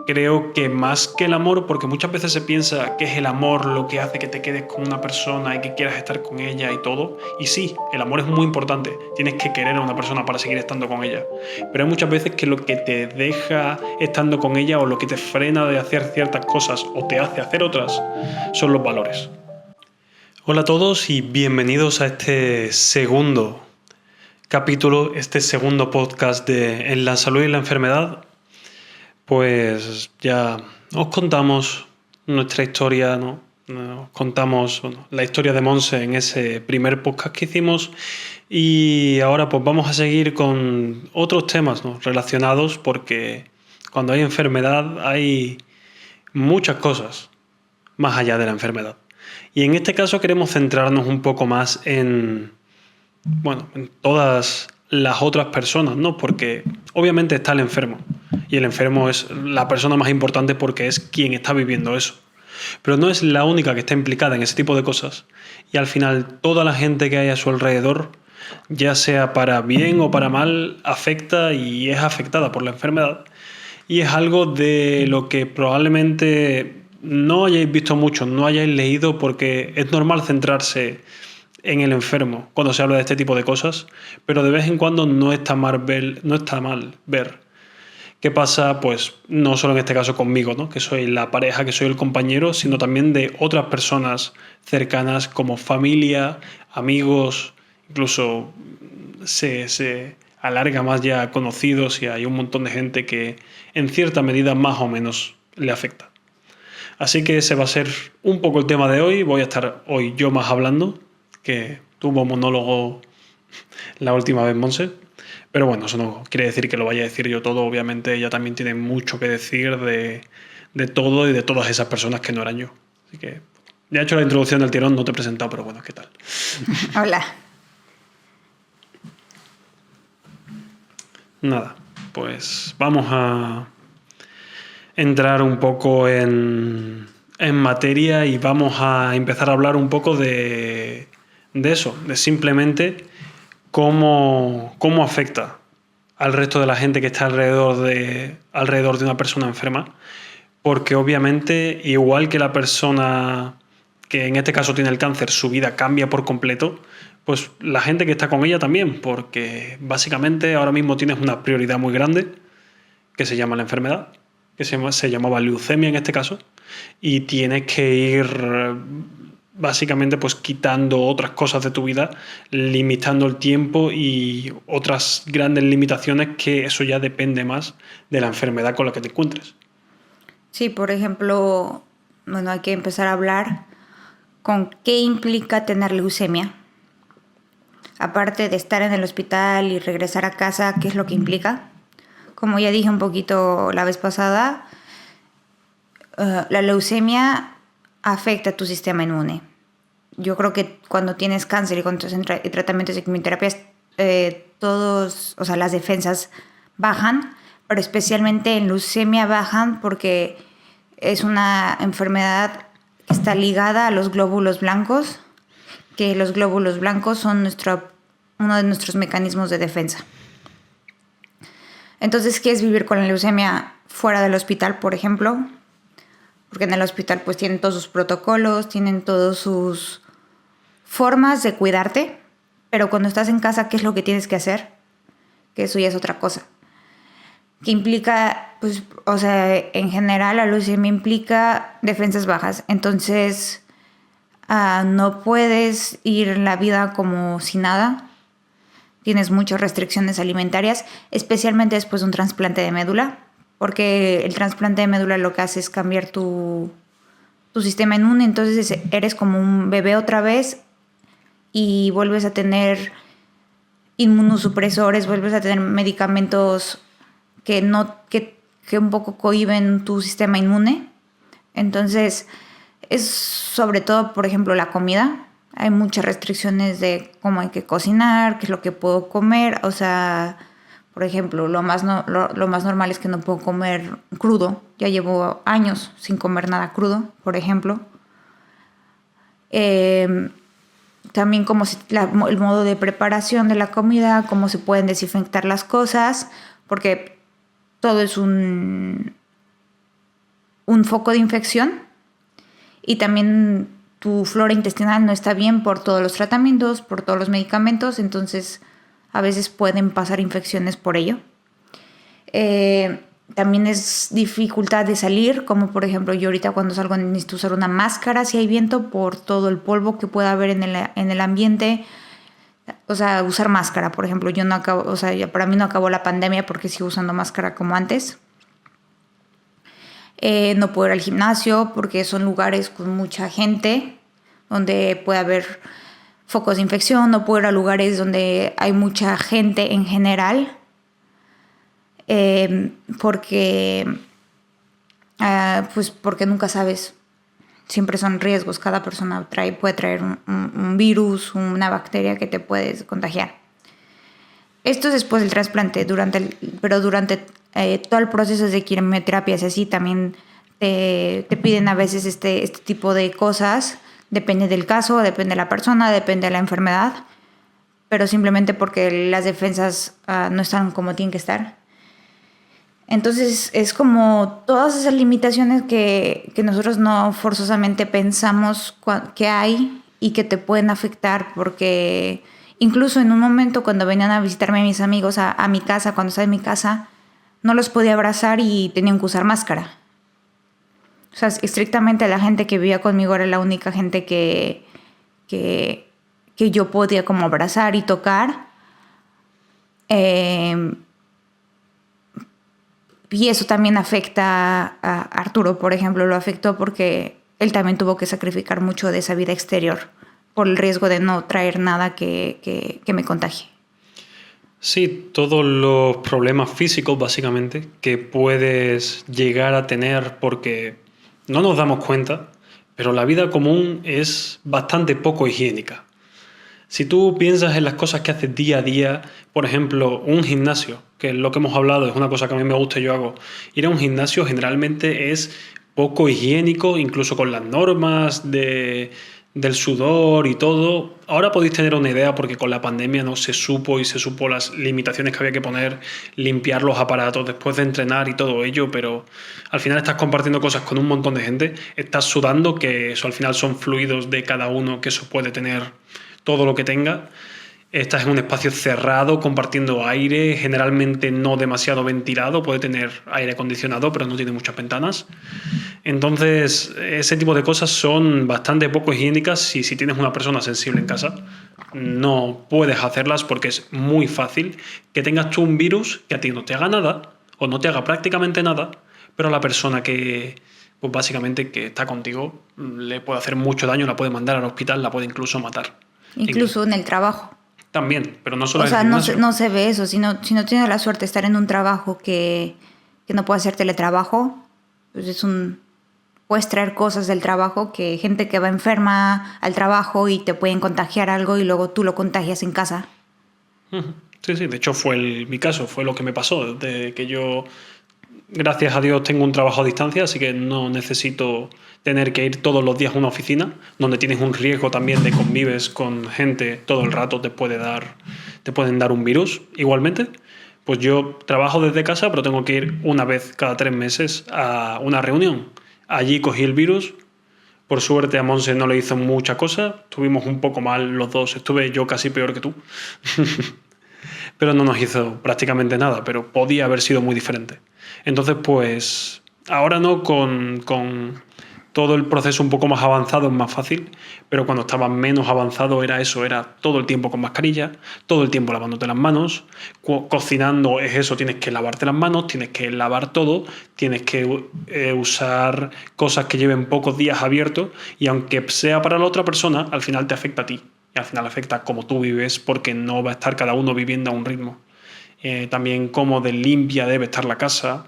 Creo que más que el amor, porque muchas veces se piensa que es el amor lo que hace que te quedes con una persona y que quieras estar con ella y todo. Y sí, el amor es muy importante. Tienes que querer a una persona para seguir estando con ella. Pero hay muchas veces que lo que te deja estando con ella o lo que te frena de hacer ciertas cosas o te hace hacer otras son los valores. Hola a todos y bienvenidos a este segundo capítulo, este segundo podcast de En la salud y la enfermedad. Pues ya os contamos nuestra historia, ¿no? Nos contamos la historia de Monse en ese primer podcast que hicimos y ahora pues vamos a seguir con otros temas, ¿no? Relacionados, porque cuando hay enfermedad hay muchas cosas más allá de la enfermedad. Y en este caso queremos centrarnos un poco más en todas las otras personas, ¿no? Porque obviamente está el enfermo. Y el enfermo es la persona más importante porque es quien está viviendo eso. Pero no es la única que está implicada en ese tipo de cosas. Y al final toda la gente que hay a su alrededor, ya sea para bien o para mal, afecta y es afectada por la enfermedad. Y es algo de lo que probablemente no hayáis visto mucho, no hayáis leído, porque es normal centrarse en el enfermo cuando se habla de este tipo de cosas, pero de vez en cuando no está mal ver qué pasa, pues no solo en este caso conmigo, ¿no? Que soy la pareja, que soy el compañero, sino también de otras personas cercanas como familia, amigos, incluso se alarga más ya a conocidos y hay un montón de gente que en cierta medida más o menos le afecta. Así que ese va a ser un poco el tema de hoy. Voy a estar hoy yo más hablando, que tuvo monólogo la última vez Monse. Pero bueno, eso no quiere decir que lo vaya a decir yo todo. Obviamente ella también tiene mucho que decir de todo y de todas esas personas que no eran yo. Así que ya he hecho la introducción del tirón, no te he presentado, pero bueno, ¿qué tal? Hola. Nada, pues vamos a entrar un poco en materia y vamos a empezar a hablar un poco de eso, de simplemente cómo afecta al resto de la gente que está alrededor de una persona enferma, porque obviamente igual que la persona que en este caso tiene el cáncer, su vida cambia por completo, pues la gente que está con ella también, porque básicamente ahora mismo tienes una prioridad muy grande que se llama la enfermedad, que se llamaba leucemia en este caso, y tienes que ir básicamente pues quitando otras cosas de tu vida, limitando el tiempo y otras grandes limitaciones, que eso ya depende más de la enfermedad con la que te encuentres. Sí, por ejemplo, hay que empezar a hablar con qué implica tener leucemia. Aparte de estar en el hospital y regresar a casa, ¿qué es lo que implica? Como ya dije un poquito la vez pasada, la leucemia afecta a tu sistema inmune. Yo creo que cuando tienes cáncer y cuando estás en tratamientos de quimioterapias, las defensas bajan, pero especialmente en leucemia bajan porque es una enfermedad que está ligada a los glóbulos blancos, que los glóbulos blancos son uno de nuestros mecanismos de defensa. Entonces, ¿qué es vivir con la leucemia fuera del hospital, por ejemplo? Porque en el hospital pues tienen todos sus protocolos, tienen todas sus formas de cuidarte, pero cuando estás en casa, ¿qué es lo que tienes que hacer? Que eso ya es otra cosa. Que implica, en general la leucemia implica defensas bajas. Entonces, no puedes ir en la vida como si nada. Tienes muchas restricciones alimentarias, especialmente después de un trasplante de médula, porque el trasplante de médula lo que hace es cambiar tu sistema inmune. Entonces eres como un bebé otra vez y vuelves a tener inmunosupresores, vuelves a tener medicamentos que un poco cohíben tu sistema inmune. Entonces, es sobre todo, por ejemplo, la comida. Hay muchas restricciones de cómo hay que cocinar, qué es lo que puedo comer. O sea, por ejemplo, lo más normal es que no puedo comer crudo. Ya llevo años sin comer nada crudo, por ejemplo. También el modo de preparación de la comida, cómo se pueden desinfectar las cosas, porque todo es un un foco de infección y también tu flora intestinal no está bien por todos los tratamientos, por todos los medicamentos, entonces a veces pueden pasar infecciones por ello. También es dificultad de salir, como por ejemplo yo ahorita cuando salgo necesito usar una máscara si hay viento por todo el polvo que pueda haber en el ambiente. O sea, usar máscara, por ejemplo, yo no acabo, o sea, para mí no acabó la pandemia porque sigo usando máscara como antes. No puedo ir al gimnasio porque son lugares con mucha gente donde puede haber focos de infección. No puedo ir a lugares donde hay mucha gente en general porque nunca sabes. Siempre son riesgos. Cada persona puede traer un virus, una bacteria que te puedes contagiar. Esto es después del trasplante, pero durante todo el proceso de quimioterapias así también te piden a veces este tipo de cosas. Depende del caso, depende de la persona, depende de la enfermedad, pero simplemente porque las defensas no están como tienen que estar. Entonces es como todas esas limitaciones que nosotros no forzosamente pensamos que hay y que te pueden afectar, porque incluso en un momento cuando venían a visitarme mis amigos a mi casa, cuando estaba en mi casa, no los podía abrazar y tenían que usar máscara. O sea, estrictamente la gente que vivía conmigo era la única gente que yo podía como abrazar y tocar. Y eso también afecta a Arturo, por ejemplo, lo afectó porque él también tuvo que sacrificar mucho de esa vida exterior por el riesgo de no traer nada que me contagie. Sí, todos los problemas físicos, básicamente, que puedes llegar a tener porque no nos damos cuenta, pero la vida común es bastante poco higiénica. Si tú piensas en las cosas que haces día a día, por ejemplo, un gimnasio, que es lo que hemos hablado, es una cosa que a mí me gusta y yo hago, ir a un gimnasio generalmente es poco higiénico, incluso con las normas del sudor y todo. Ahora podéis tener una idea porque con la pandemia no se supo las limitaciones que había que poner, limpiar los aparatos después de entrenar y todo ello, pero al final estás compartiendo cosas con un montón de gente, estás sudando, que eso al final son fluidos de cada uno, que eso puede tener todo lo que tenga. Estás en un espacio cerrado, compartiendo aire, generalmente no demasiado ventilado, puede tener aire acondicionado, pero no tiene muchas ventanas. Entonces, ese tipo de cosas son bastante poco higiénicas y si tienes una persona sensible en casa, no puedes hacerlas porque es muy fácil que tengas tú un virus que a ti no te haga nada o no te haga prácticamente nada, pero a la persona que, pues básicamente, que está contigo le puede hacer mucho daño, la puede mandar al hospital, la puede incluso matar. Incluso en el trabajo. También, pero no solo o en sea, el gimnasio. no se ve eso. Si no tienes la suerte de estar en un trabajo que no puede hacer teletrabajo, pues puedes traer cosas del trabajo, que gente que va enferma al trabajo y te pueden contagiar algo y luego tú lo contagias en casa. Sí, de hecho fue mi caso, fue lo que me pasó, de que yo, gracias a Dios, tengo un trabajo a distancia, así que no necesito tener que ir todos los días a una oficina, donde tienes un riesgo también de convives con gente todo el rato, te pueden dar un virus. Igualmente, pues yo trabajo desde casa, pero tengo que ir una vez cada 3 meses a una reunión. Allí cogí el virus. Por suerte a Monse no le hizo mucha cosa, estuvimos un poco mal los dos, estuve yo casi peor que tú. Pero no nos hizo prácticamente nada, pero podía haber sido muy diferente. Entonces, pues, ahora no, con todo el proceso un poco más avanzado es más fácil, pero cuando estaba menos avanzado era eso, era todo el tiempo con mascarilla, todo el tiempo lavándote las manos, cocinando es eso, tienes que lavarte las manos, tienes que lavar todo, tienes que usar cosas que lleven pocos días abiertos y aunque sea para la otra persona, al final te afecta a ti. Y al final afecta cómo tú vives porque no va a estar cada uno viviendo a un ritmo. También cómo de limpia debe estar la casa,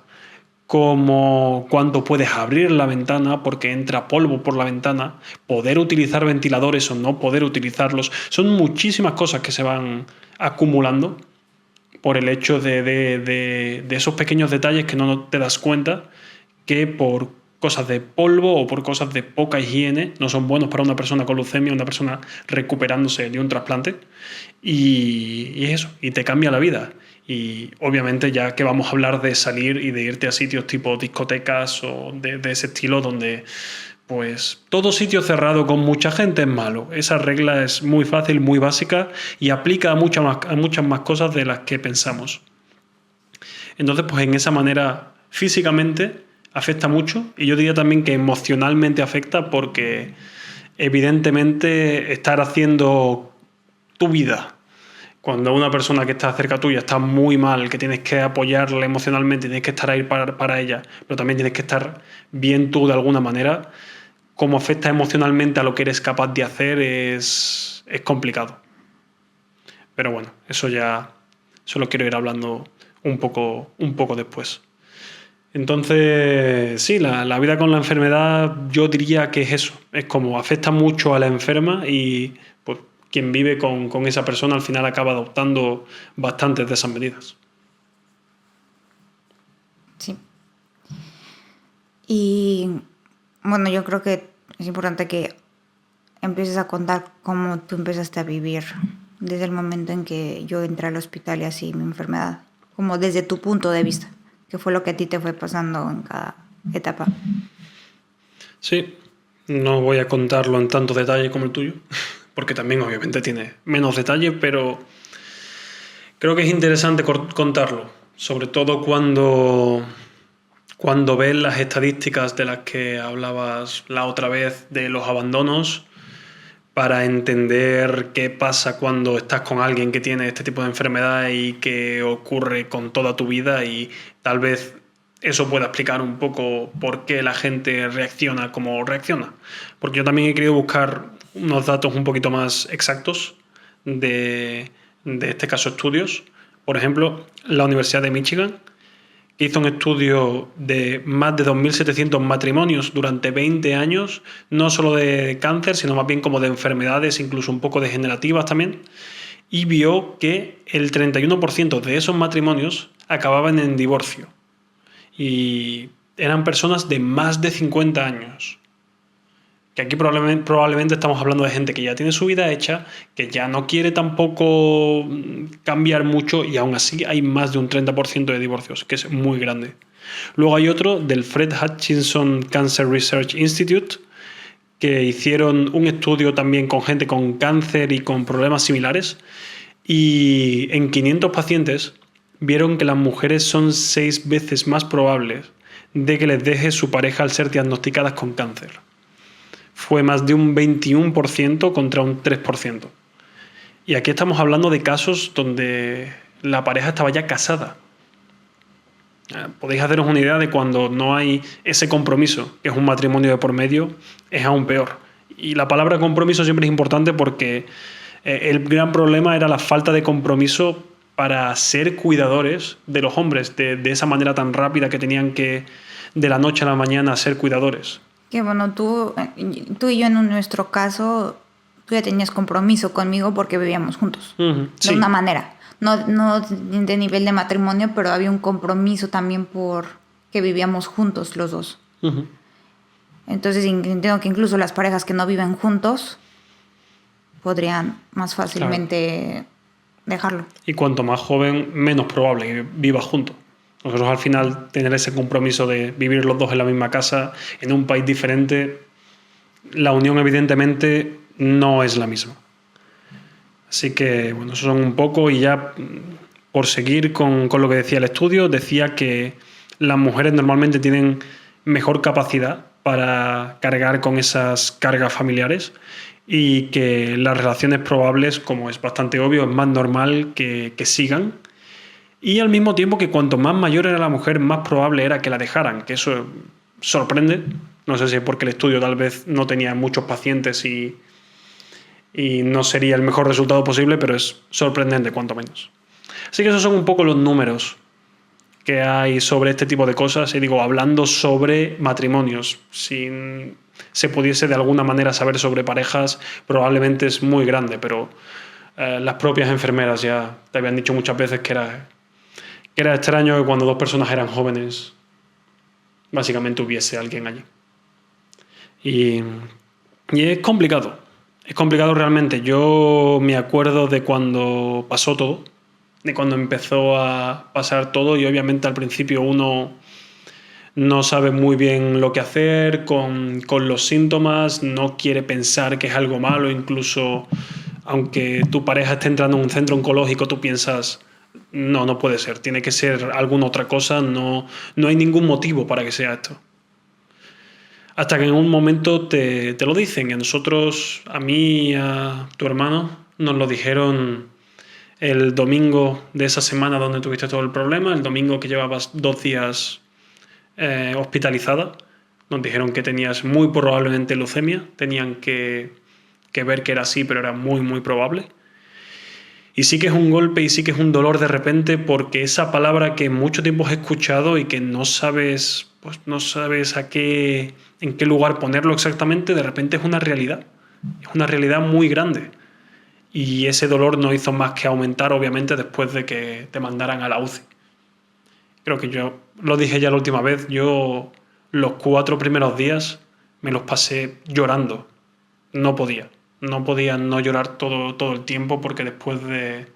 cuánto puedes abrir la ventana porque entra polvo por la ventana, poder utilizar ventiladores o no poder utilizarlos. Son muchísimas cosas que se van acumulando por el hecho de esos pequeños detalles que no te das cuenta que por cosas de polvo o por cosas de poca higiene no son buenos para una persona con leucemia, una persona recuperándose de un trasplante y eso, y te cambia la vida. Y obviamente ya que vamos a hablar de salir y de irte a sitios tipo discotecas o de ese estilo donde pues todo sitio cerrado con mucha gente es malo. Esa regla es muy fácil, muy básica y aplica a muchas más cosas de las que pensamos. Entonces, pues en esa manera físicamente afecta mucho y yo diría también que emocionalmente afecta porque evidentemente estar haciendo tu vida cuando una persona que está cerca tuya está muy mal, que tienes que apoyarla emocionalmente, tienes que estar ahí para ella, pero también tienes que estar bien tú de alguna manera, cómo afecta emocionalmente a lo que eres capaz de hacer es complicado. Pero bueno, eso lo quiero ir hablando un poco después. Entonces, sí, la vida con la enfermedad yo diría que es eso, es como afecta mucho a la enferma y pues quien vive con esa persona al final acaba adoptando bastantes de esas medidas. Sí. Y bueno, yo creo que es importante que empieces a contar cómo tú empezaste a vivir desde el momento en que yo entré al hospital y así mi enfermedad, como desde tu punto de vista, qué fue lo que a ti te fue pasando en cada etapa. Sí, no voy a contarlo en tanto detalle como el tuyo, porque también obviamente tiene menos detalle, pero creo que es interesante contarlo, sobre todo cuando ves las estadísticas de las que hablabas la otra vez de los abandonos, para entender qué pasa cuando estás con alguien que tiene este tipo de enfermedad y que ocurre con toda tu vida y tal vez eso pueda explicar un poco por qué la gente reacciona como reacciona. Porque yo también he querido buscar unos datos un poquito más exactos de este caso estudios. Por ejemplo, la Universidad de Michigan que hizo un estudio de más de 2.700 matrimonios durante 20 años, no solo de cáncer, sino más bien como de enfermedades, incluso un poco degenerativas también, y vio que el 31% de esos matrimonios acababan en divorcio. Y eran personas de más de 50 años. Que aquí probablemente estamos hablando de gente que ya tiene su vida hecha, que ya no quiere tampoco cambiar mucho y aún así hay más de un 30% de divorcios, que es muy grande. Luego hay otro del Fred Hutchinson Cancer Research Institute, que hicieron un estudio también con gente con cáncer y con problemas similares y en 500 pacientes vieron que las mujeres son 6 veces más probables de que les deje su pareja al ser diagnosticadas con cáncer. Fue más de un 21% contra un 3%. Y aquí estamos hablando de casos donde la pareja estaba ya casada. Podéis haceros una idea de cuando no hay ese compromiso, que es un matrimonio de por medio, es aún peor. Y la palabra compromiso siempre es importante porque el gran problema era la falta de compromiso para ser cuidadores de los hombres, de esa manera tan rápida que tenían que de la noche a la mañana ser cuidadores. Que bueno, tú y yo en nuestro caso, tú ya tenías compromiso conmigo porque vivíamos juntos, Sí. de una manera. No de nivel de matrimonio, pero había un compromiso también por que vivíamos juntos los dos. Entonces entiendo que incluso las parejas que no viven juntos podrían más fácilmente dejarlo. Y cuanto más joven, menos probable que vivas juntos. Nosotros al final tener ese compromiso de vivir los dos en la misma casa, en un país diferente, la unión evidentemente no es la misma. Así que, bueno, eso son un poco y ya por seguir con lo que decía el estudio, decía que las mujeres normalmente tienen mejor capacidad para cargar con esas cargas familiares y que las relaciones probables, como es bastante obvio, es más normal que sigan. Y al mismo tiempo que cuanto más mayor era la mujer, más probable era que la dejaran, que eso sorprende. No sé si es porque el estudio tal vez no tenía muchos pacientes y no sería el mejor resultado posible, pero es sorprendente cuanto menos. Así que esos son un poco los números que hay sobre este tipo de cosas, y digo, hablando sobre matrimonios. Si se pudiese de alguna manera saber sobre parejas, probablemente es muy grande, pero las propias enfermeras ya te habían dicho muchas veces que era extraño que cuando dos personas eran jóvenes, básicamente hubiese alguien allí. Y es complicado. Es complicado realmente. Yo me acuerdo de cuando pasó todo de cuando empezó a pasar todo, y obviamente al principio uno no sabe muy bien lo que hacer con los síntomas, no quiere pensar que es algo malo, incluso aunque tu pareja esté entrando en un centro oncológico, tú piensas, no, no puede ser, tiene que ser alguna otra cosa, no, no hay ningún motivo para que sea esto. Hasta que en un momento te lo dicen. A nosotros, a mí y a tu hermano, nos lo dijeron el domingo de esa semana donde tuviste todo el problema, el domingo que llevabas 2 días hospitalizada. Nos dijeron que tenías muy probablemente leucemia, tenían que ver que era así, pero era muy, muy probable. Y sí que es un golpe y sí que es un dolor de repente, porque esa palabra que mucho tiempo has escuchado y que no sabes, pues no sabes en qué lugar ponerlo exactamente, de repente es una realidad. Es una realidad muy grande. Y ese dolor no hizo más que aumentar, obviamente, después de que te mandaran a la UCI. Creo que yo lo dije ya la última vez, yo los 4 primeros días me los pasé llorando. No podía. No podía no llorar todo el tiempo, porque después de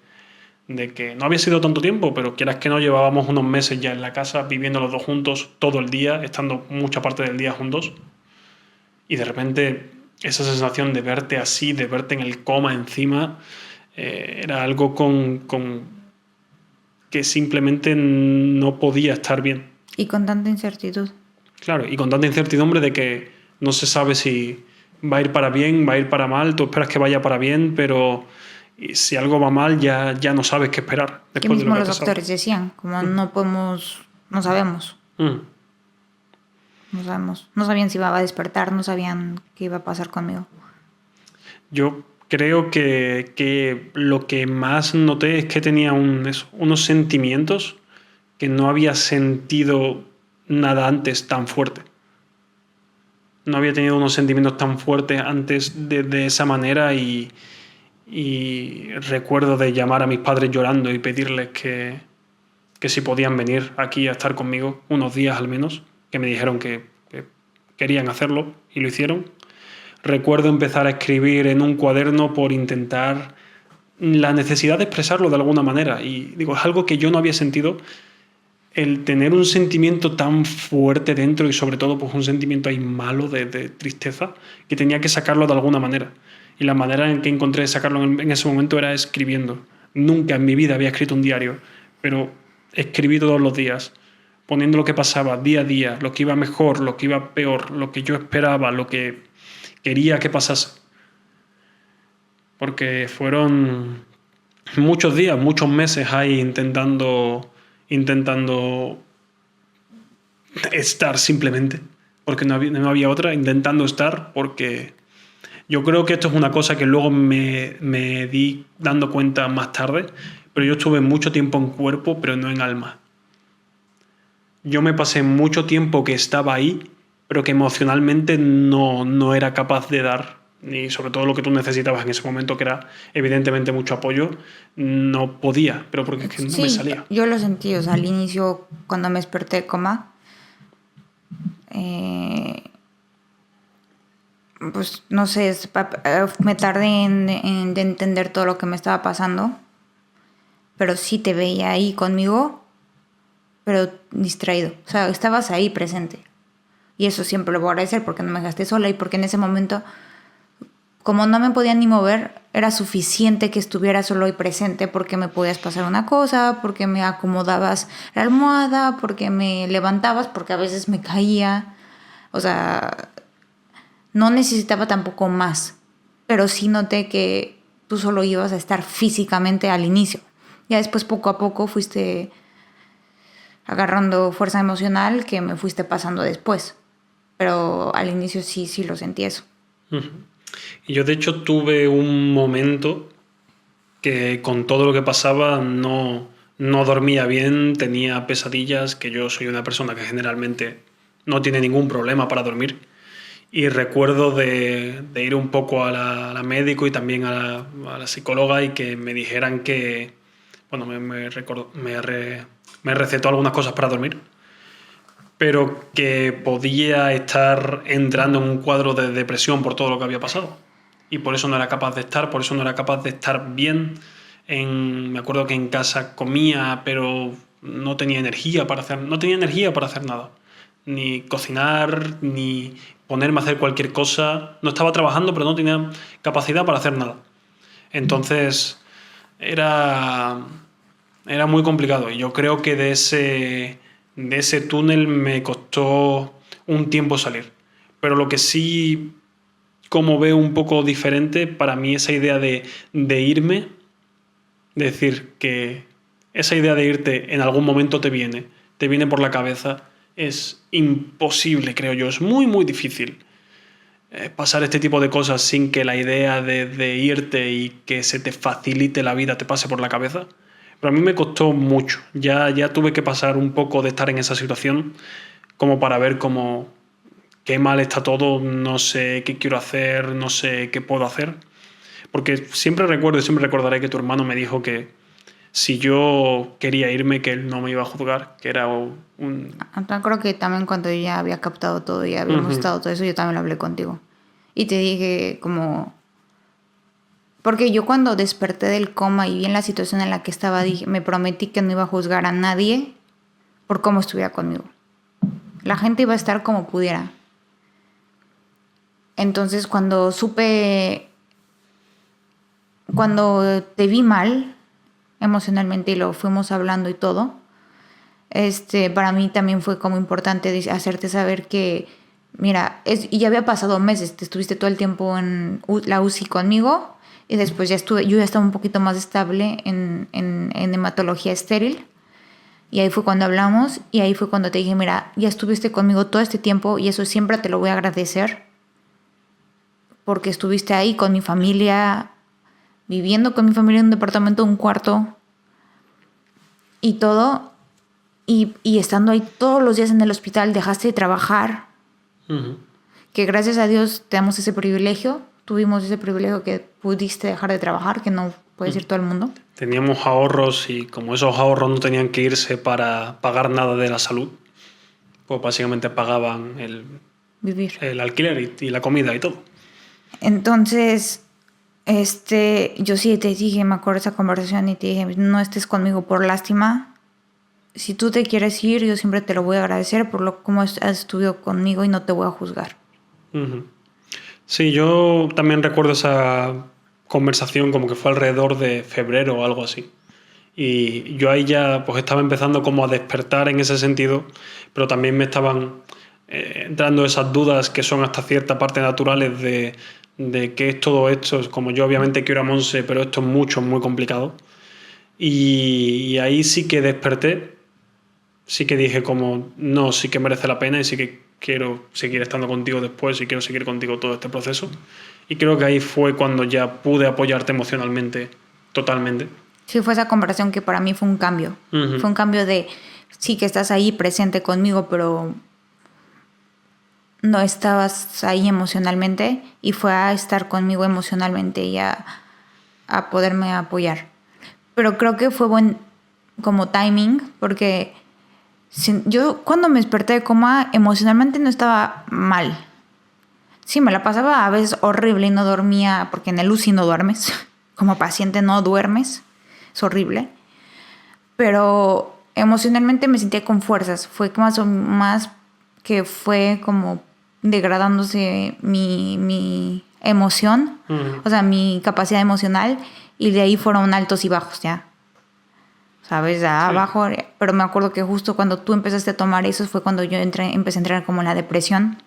que no había sido tanto tiempo, pero quieras que no, llevábamos unos meses ya en la casa viviendo los dos juntos todo el día, estando mucha parte del día juntos, y de repente esa sensación de verte así, de verte en el coma encima, era algo con que simplemente no podía estar bien. Y con tanta incertidumbre. Claro, y con tanta incertidumbre de que no se sabe si va a ir para bien, va a ir para mal, tú esperas que vaya para bien, pero si algo va mal ya no sabes qué esperar. Que mismo los doctores decían, como no podemos, no sabemos. No sabemos. No sabían si iba a despertar, no sabían qué iba a pasar conmigo. Yo creo que lo que más noté es que tenía unos sentimientos que no había sentido nada antes tan fuerte. No había tenido unos sentimientos tan fuertes antes de esa manera, y recuerdo de llamar a mis padres llorando y pedirles que si podían venir aquí a estar conmigo unos días al menos, que me dijeron que querían hacerlo y lo hicieron. Recuerdo empezar a escribir en un cuaderno por intentar la necesidad de expresarlo de alguna manera, y digo, es algo que yo no había sentido, el tener un sentimiento tan fuerte dentro, y sobre todo pues un sentimiento ahí malo de tristeza, que tenía que sacarlo de alguna manera. Y la manera en que encontré de sacarlo en ese momento era escribiendo. Nunca en mi vida había escrito un diario, pero escribí todos los días, poniendo lo que pasaba día a día, lo que iba mejor, lo que iba peor, lo que yo esperaba, lo que quería que pasase. Porque fueron muchos días, muchos meses ahí intentando estar simplemente, porque no había otra, intentando estar, porque yo creo que esto es una cosa que luego me di dando cuenta más tarde, pero yo estuve mucho tiempo en cuerpo, pero no en alma. Yo me pasé mucho tiempo que estaba ahí, pero que emocionalmente no era capaz de dar, ni sobre todo lo que tú necesitabas en ese momento, que era evidentemente mucho apoyo, no podía, pero porque es que no me salía. Yo lo sentí, o sea, al inicio, cuando me desperté de coma, pues no sé, me tardé en entender todo lo que me estaba pasando, pero sí te veía ahí conmigo, pero distraído. O sea, estabas ahí presente. Y eso siempre lo voy a agradecer, porque no me dejaste sola, y porque en ese momento, como no me podía ni mover, era suficiente que estuviera solo y presente, porque me podías pasar una cosa, porque me acomodabas la almohada, porque me levantabas, porque a veces me caía. O sea, no necesitaba tampoco más, pero sí noté que tú solo ibas a estar físicamente al inicio. Ya después, poco a poco, fuiste agarrando fuerza emocional que me fuiste pasando después. Pero al inicio sí lo sentí eso. Y yo de hecho tuve un momento que con todo lo que pasaba no dormía bien, tenía pesadillas, que yo soy una persona que generalmente no tiene ningún problema para dormir. Y recuerdo de ir un poco a la médico y también a la psicóloga, y que me dijeran que, bueno, me recetó algunas cosas para dormir, pero que podía estar entrando en un cuadro de depresión por todo lo que había pasado. Y por eso no era capaz de estar bien Me acuerdo que en casa comía, pero no tenía energía no tenía energía para hacer nada. Ni cocinar, ni ponerme a hacer cualquier cosa. No estaba trabajando, pero no tenía capacidad para hacer nada. Entonces era, era muy complicado. Y yo creo que de ese túnel me costó un tiempo salir. Pero lo que sí, como veo un poco diferente, para mí esa idea de irme, decir que esa idea de irte en algún momento te viene por la cabeza, es imposible, creo yo. Es muy, muy difícil pasar este tipo de cosas sin que la idea de irte y que se te facilite la vida te pase por la cabeza. Pero a mí me costó mucho. Ya tuve que pasar un poco de estar en esa situación como para ver cómo qué mal está todo, no sé qué quiero hacer, no sé qué puedo hacer. Porque siempre recuerdo y siempre recordaré que tu hermano me dijo que si yo quería irme, que él no me iba a juzgar, que era un... Creo que también cuando yo ya había captado todo y habíamos estado todo eso, yo también lo hablé contigo. Y te dije como... Porque yo cuando desperté del coma y vi en la situación en la que estaba, me prometí que no iba a juzgar a nadie por cómo estuviera conmigo. La gente iba a estar como pudiera. Entonces cuando te vi mal emocionalmente y lo fuimos hablando y todo, para mí también fue como importante hacerte saber que, mira, y ya había pasado meses, te estuviste todo el tiempo en la UCI conmigo y después yo ya estaba un poquito más estable en hematología estéril. Y ahí fue cuando hablamos y ahí fue cuando te dije, mira, ya estuviste conmigo todo este tiempo y eso siempre te lo voy a agradecer porque estuviste ahí con mi familia, viviendo con mi familia en un departamento, un cuarto y todo. Y estando ahí todos los días en el hospital, dejaste de trabajar. Que gracias a Dios tenemos ese privilegio. Tuvimos ese privilegio que pudiste dejar de trabajar, que no puede decir todo el mundo. Teníamos ahorros y como esos ahorros no tenían que irse para pagar nada de la salud, pues básicamente pagaban Vivir. el alquiler y la comida y todo. Entonces, yo sí te dije, me acuerdo de esa conversación y te dije, no estés conmigo por lástima. Si tú te quieres ir, yo siempre te lo voy a agradecer por cómo has estudiado conmigo y no te voy a juzgar. Sí, yo también recuerdo esa conversación como que fue alrededor de febrero o algo así. Y yo ahí ya pues estaba empezando como a despertar en ese sentido, pero también me estaban entrando esas dudas que son hasta cierta parte naturales de qué es todo esto. Como yo obviamente quiero a Monse, pero esto es mucho, muy complicado. Y ahí sí que desperté, sí que dije como, no, sí que merece la pena y sí que quiero seguir estando contigo después y quiero seguir contigo todo este proceso. Y creo que ahí fue cuando ya pude apoyarte emocionalmente, totalmente. Sí, fue esa conversación que para mí fue un cambio. Fue un cambio de, sí que estás ahí presente conmigo, pero no estabas ahí emocionalmente y fue a estar conmigo emocionalmente y a poderme apoyar. Pero creo que fue buen como timing porque yo cuando me desperté de coma emocionalmente no estaba mal. Sí, me la pasaba a veces horrible y no dormía porque en el UCI no duermes. Como paciente no duermes. Es horrible. Pero emocionalmente me sentía con fuerzas. Fue más que fue como degradándose mi emoción, o sea, mi capacidad emocional, y de ahí fueron altos y bajos ya. ¿Sabes? Abajo, pero me acuerdo que justo cuando tú empezaste a tomar eso fue cuando yo empecé a entrar como en la depresión.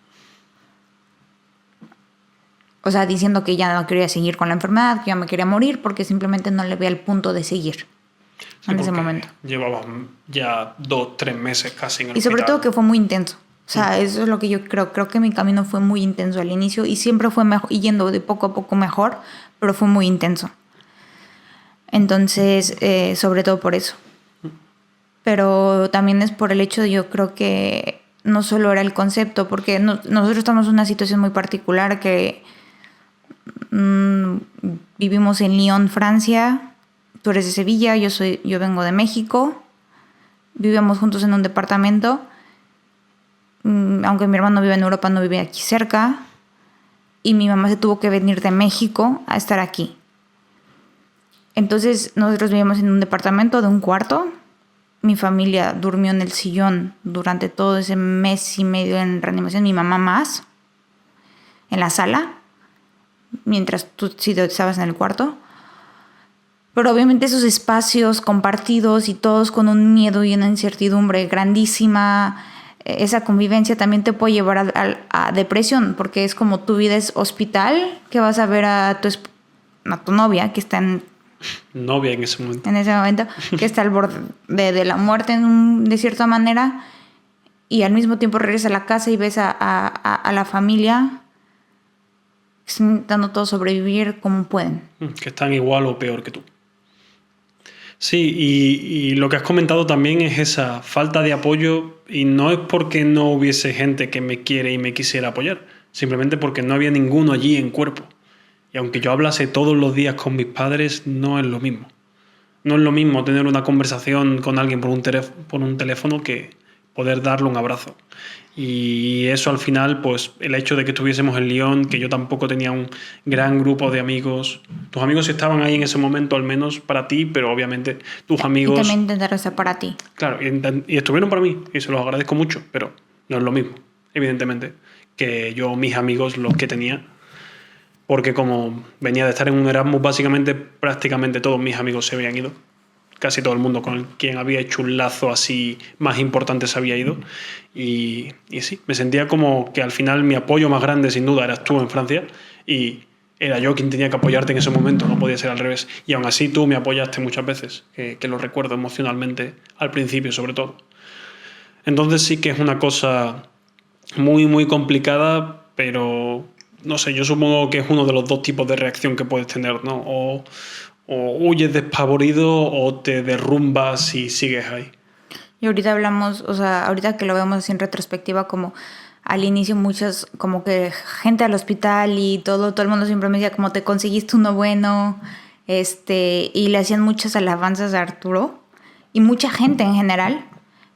O sea, diciendo que ya no quería seguir con la enfermedad, que ya me quería morir porque simplemente no le veía el punto de seguir en ese momento. Llevaba ya 2-3 meses casi en el y sobre hospital. todo que fue muy intenso. O sea, eso es lo que yo creo. Creo que mi camino fue muy intenso al inicio y siempre fue yendo de poco a poco mejor, pero fue muy intenso. Entonces, sobre todo por eso. Pero también es por el hecho de, yo creo que no solo era el concepto, porque nosotros estamos en una situación muy particular que vivimos en Lyon, Francia. Tú eres de Sevilla, yo vengo de México. Vivíamos juntos en un departamento. Aunque mi hermano vive en Europa, no vive aquí cerca. Y mi mamá se tuvo que venir de México a estar aquí. Entonces nosotros vivíamos en un departamento de un cuarto. Mi familia durmió en el sillón durante todo ese mes y medio en reanimación. Mi mamá más, en la sala, mientras tú sí estabas en el cuarto. Pero obviamente esos espacios compartidos y todos con un miedo y una incertidumbre grandísima, esa convivencia también te puede llevar a depresión, porque es como tu vida es hospital, que vas a ver a tu novia que está Novia en ese momento. en ese momento, que está al borde de la muerte de cierta manera, y al mismo tiempo regresas a la casa y ves a la familia intentando todos sobrevivir como pueden. Que están igual o peor que tú. Sí, y lo que has comentado también es esa falta de apoyo, y no es porque no hubiese gente que me quiere y me quisiera apoyar, simplemente porque no había ninguno allí en cuerpo. Y aunque yo hablase todos los días con mis padres, no es lo mismo. No es lo mismo tener una conversación con alguien por un teléfono que poder darle un abrazo. Y eso al final, pues el hecho de que estuviésemos en Lyon, que yo tampoco tenía un gran grupo de amigos. Tus amigos estaban ahí en ese momento, al menos para ti, pero obviamente tus amigos... Y también intentar estar para ti. Claro, y estuvieron para mí, y se los agradezco mucho, pero no es lo mismo, evidentemente, que yo, mis amigos, los que tenía. Porque como venía de estar en un Erasmus, básicamente prácticamente todos mis amigos se habían ido. Casi todo el mundo con quien había hecho un lazo así más importante se había ido. Y sí, me sentía como que al final mi apoyo más grande sin duda eras tú en Francia, y era yo quien tenía que apoyarte en ese momento, no podía ser al revés. Y aún así tú me apoyaste muchas veces, que lo recuerdo emocionalmente al principio sobre todo. Entonces sí que es una cosa muy, muy complicada, pero no sé, yo supongo que es uno de los dos tipos de reacción que puedes tener, ¿no? O huyes despavorido o te derrumbas y sigues ahí. Y ahorita hablamos, o sea, ahorita que lo vemos así en retrospectiva, como al inicio muchas, como que gente al hospital y todo el mundo siempre me decía como te conseguiste uno bueno, y le hacían muchas alabanzas a Arturo y mucha gente en general,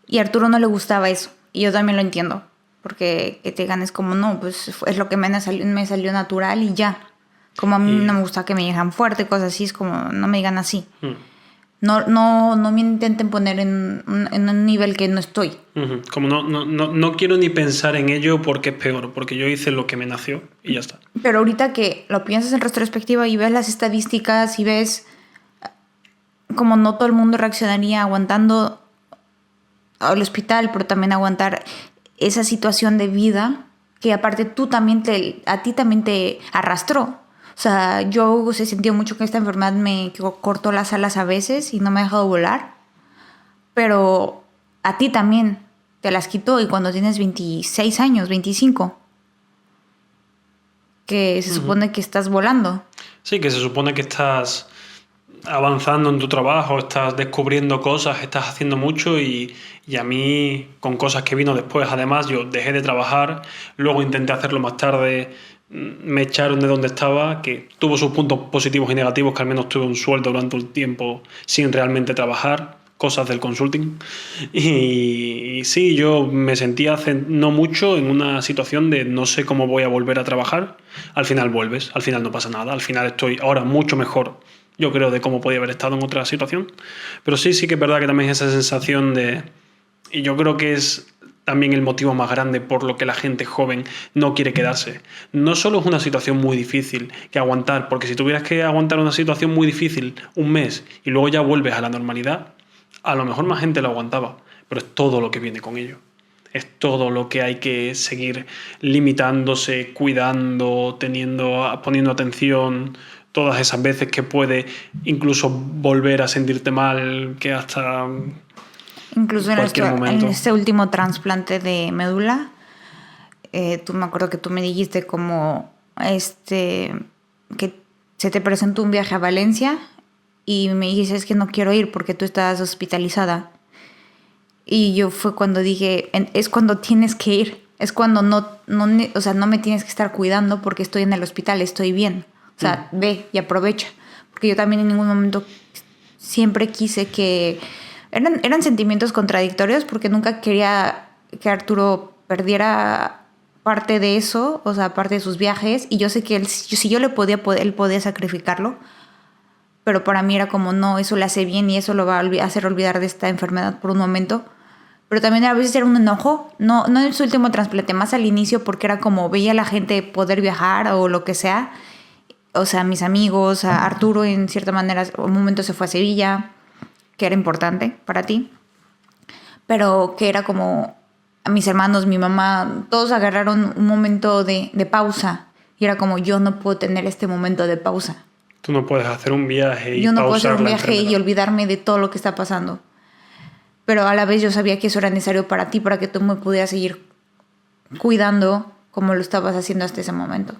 y a Arturo no le gustaba eso, y yo también lo entiendo, porque que te digan es como, no, pues es lo que me salió natural y ya. Como a mí no me gusta que me digan fuerte, cosas así, es como, no me digan así. No me intenten poner en un nivel que no estoy. Como no quiero ni pensar en ello porque es peor, porque yo hice lo que me nació y ya está. Pero ahorita que lo piensas en retrospectiva y ves las estadísticas y ves como no todo el mundo reaccionaría aguantando al hospital, pero también aguantar esa situación de vida que aparte a ti también te arrastró. O sea, yo he sentido mucho que esta enfermedad me cortó las alas a veces y no me ha dejado volar. Pero a ti también te las quitó, y cuando tienes 26 años, 25, que se supone que estás volando. Sí, que se supone que estás avanzando en tu trabajo, estás descubriendo cosas, estás haciendo mucho, y a mí, con cosas que vino después, además, yo dejé de trabajar, luego intenté hacerlo más tarde, me echaron de donde estaba, que tuvo sus puntos positivos y negativos, que al menos tuve un sueldo durante un tiempo sin realmente trabajar, cosas del consulting. Y sí, yo me sentía hace no mucho en una situación de no sé cómo voy a volver a trabajar. Al final vuelves, al final no pasa nada, al final estoy ahora mucho mejor, yo creo, de cómo podía haber estado en otra situación. Pero sí que es verdad que también esa sensación de... Y yo creo que es también el motivo más grande por lo que la gente joven no quiere quedarse. No solo es una situación muy difícil que aguantar, porque si tuvieras que aguantar una situación muy difícil un mes y luego ya vuelves a la normalidad, a lo mejor más gente lo aguantaba, pero es todo lo que viene con ello. Es todo lo que hay que seguir limitándose, cuidando, poniendo atención, todas esas veces que puede incluso volver a sentirte mal, que hasta Incluso cualquier momento. en este último trasplante de médula, tú me acuerdo que tú me dijiste como que se te presentó un viaje a Valencia y me dijiste es que no quiero ir porque tú estabas hospitalizada. Y yo fue cuando dije, es cuando tienes que ir, es cuando o sea, no me tienes que estar cuidando porque estoy en el hospital, estoy bien. O sea, ve y aprovecha. Porque yo también en ningún momento siempre quise que... Eran sentimientos contradictorios porque nunca quería que Arturo perdiera parte de eso, o sea, parte de sus viajes. Y yo sé que si yo le podía, él podía sacrificarlo. pero para mí era como, no, eso le hace bien y eso lo va a hacer olvidar de esta enfermedad por un momento. Pero también a veces era un enojo, no en su último trasplante, más al inicio, porque era como veía a la gente poder viajar o lo que sea. O sea, mis amigos, a Arturo en cierta manera, un momento se fue a Sevilla, que era importante para ti. Pero que era como, a mis hermanos, mi mamá, todos agarraron un momento de pausa. Y era como, yo no puedo tener este momento de pausa. Tú no puedes hacer un viaje y yo no puedo hacer pausar un la viaje y enfermedad. olvidarme de todo lo que está pasando. Pero a la vez yo sabía que eso era necesario para ti, para que tú me pudieras seguir cuidando como lo estabas haciendo hasta ese momento.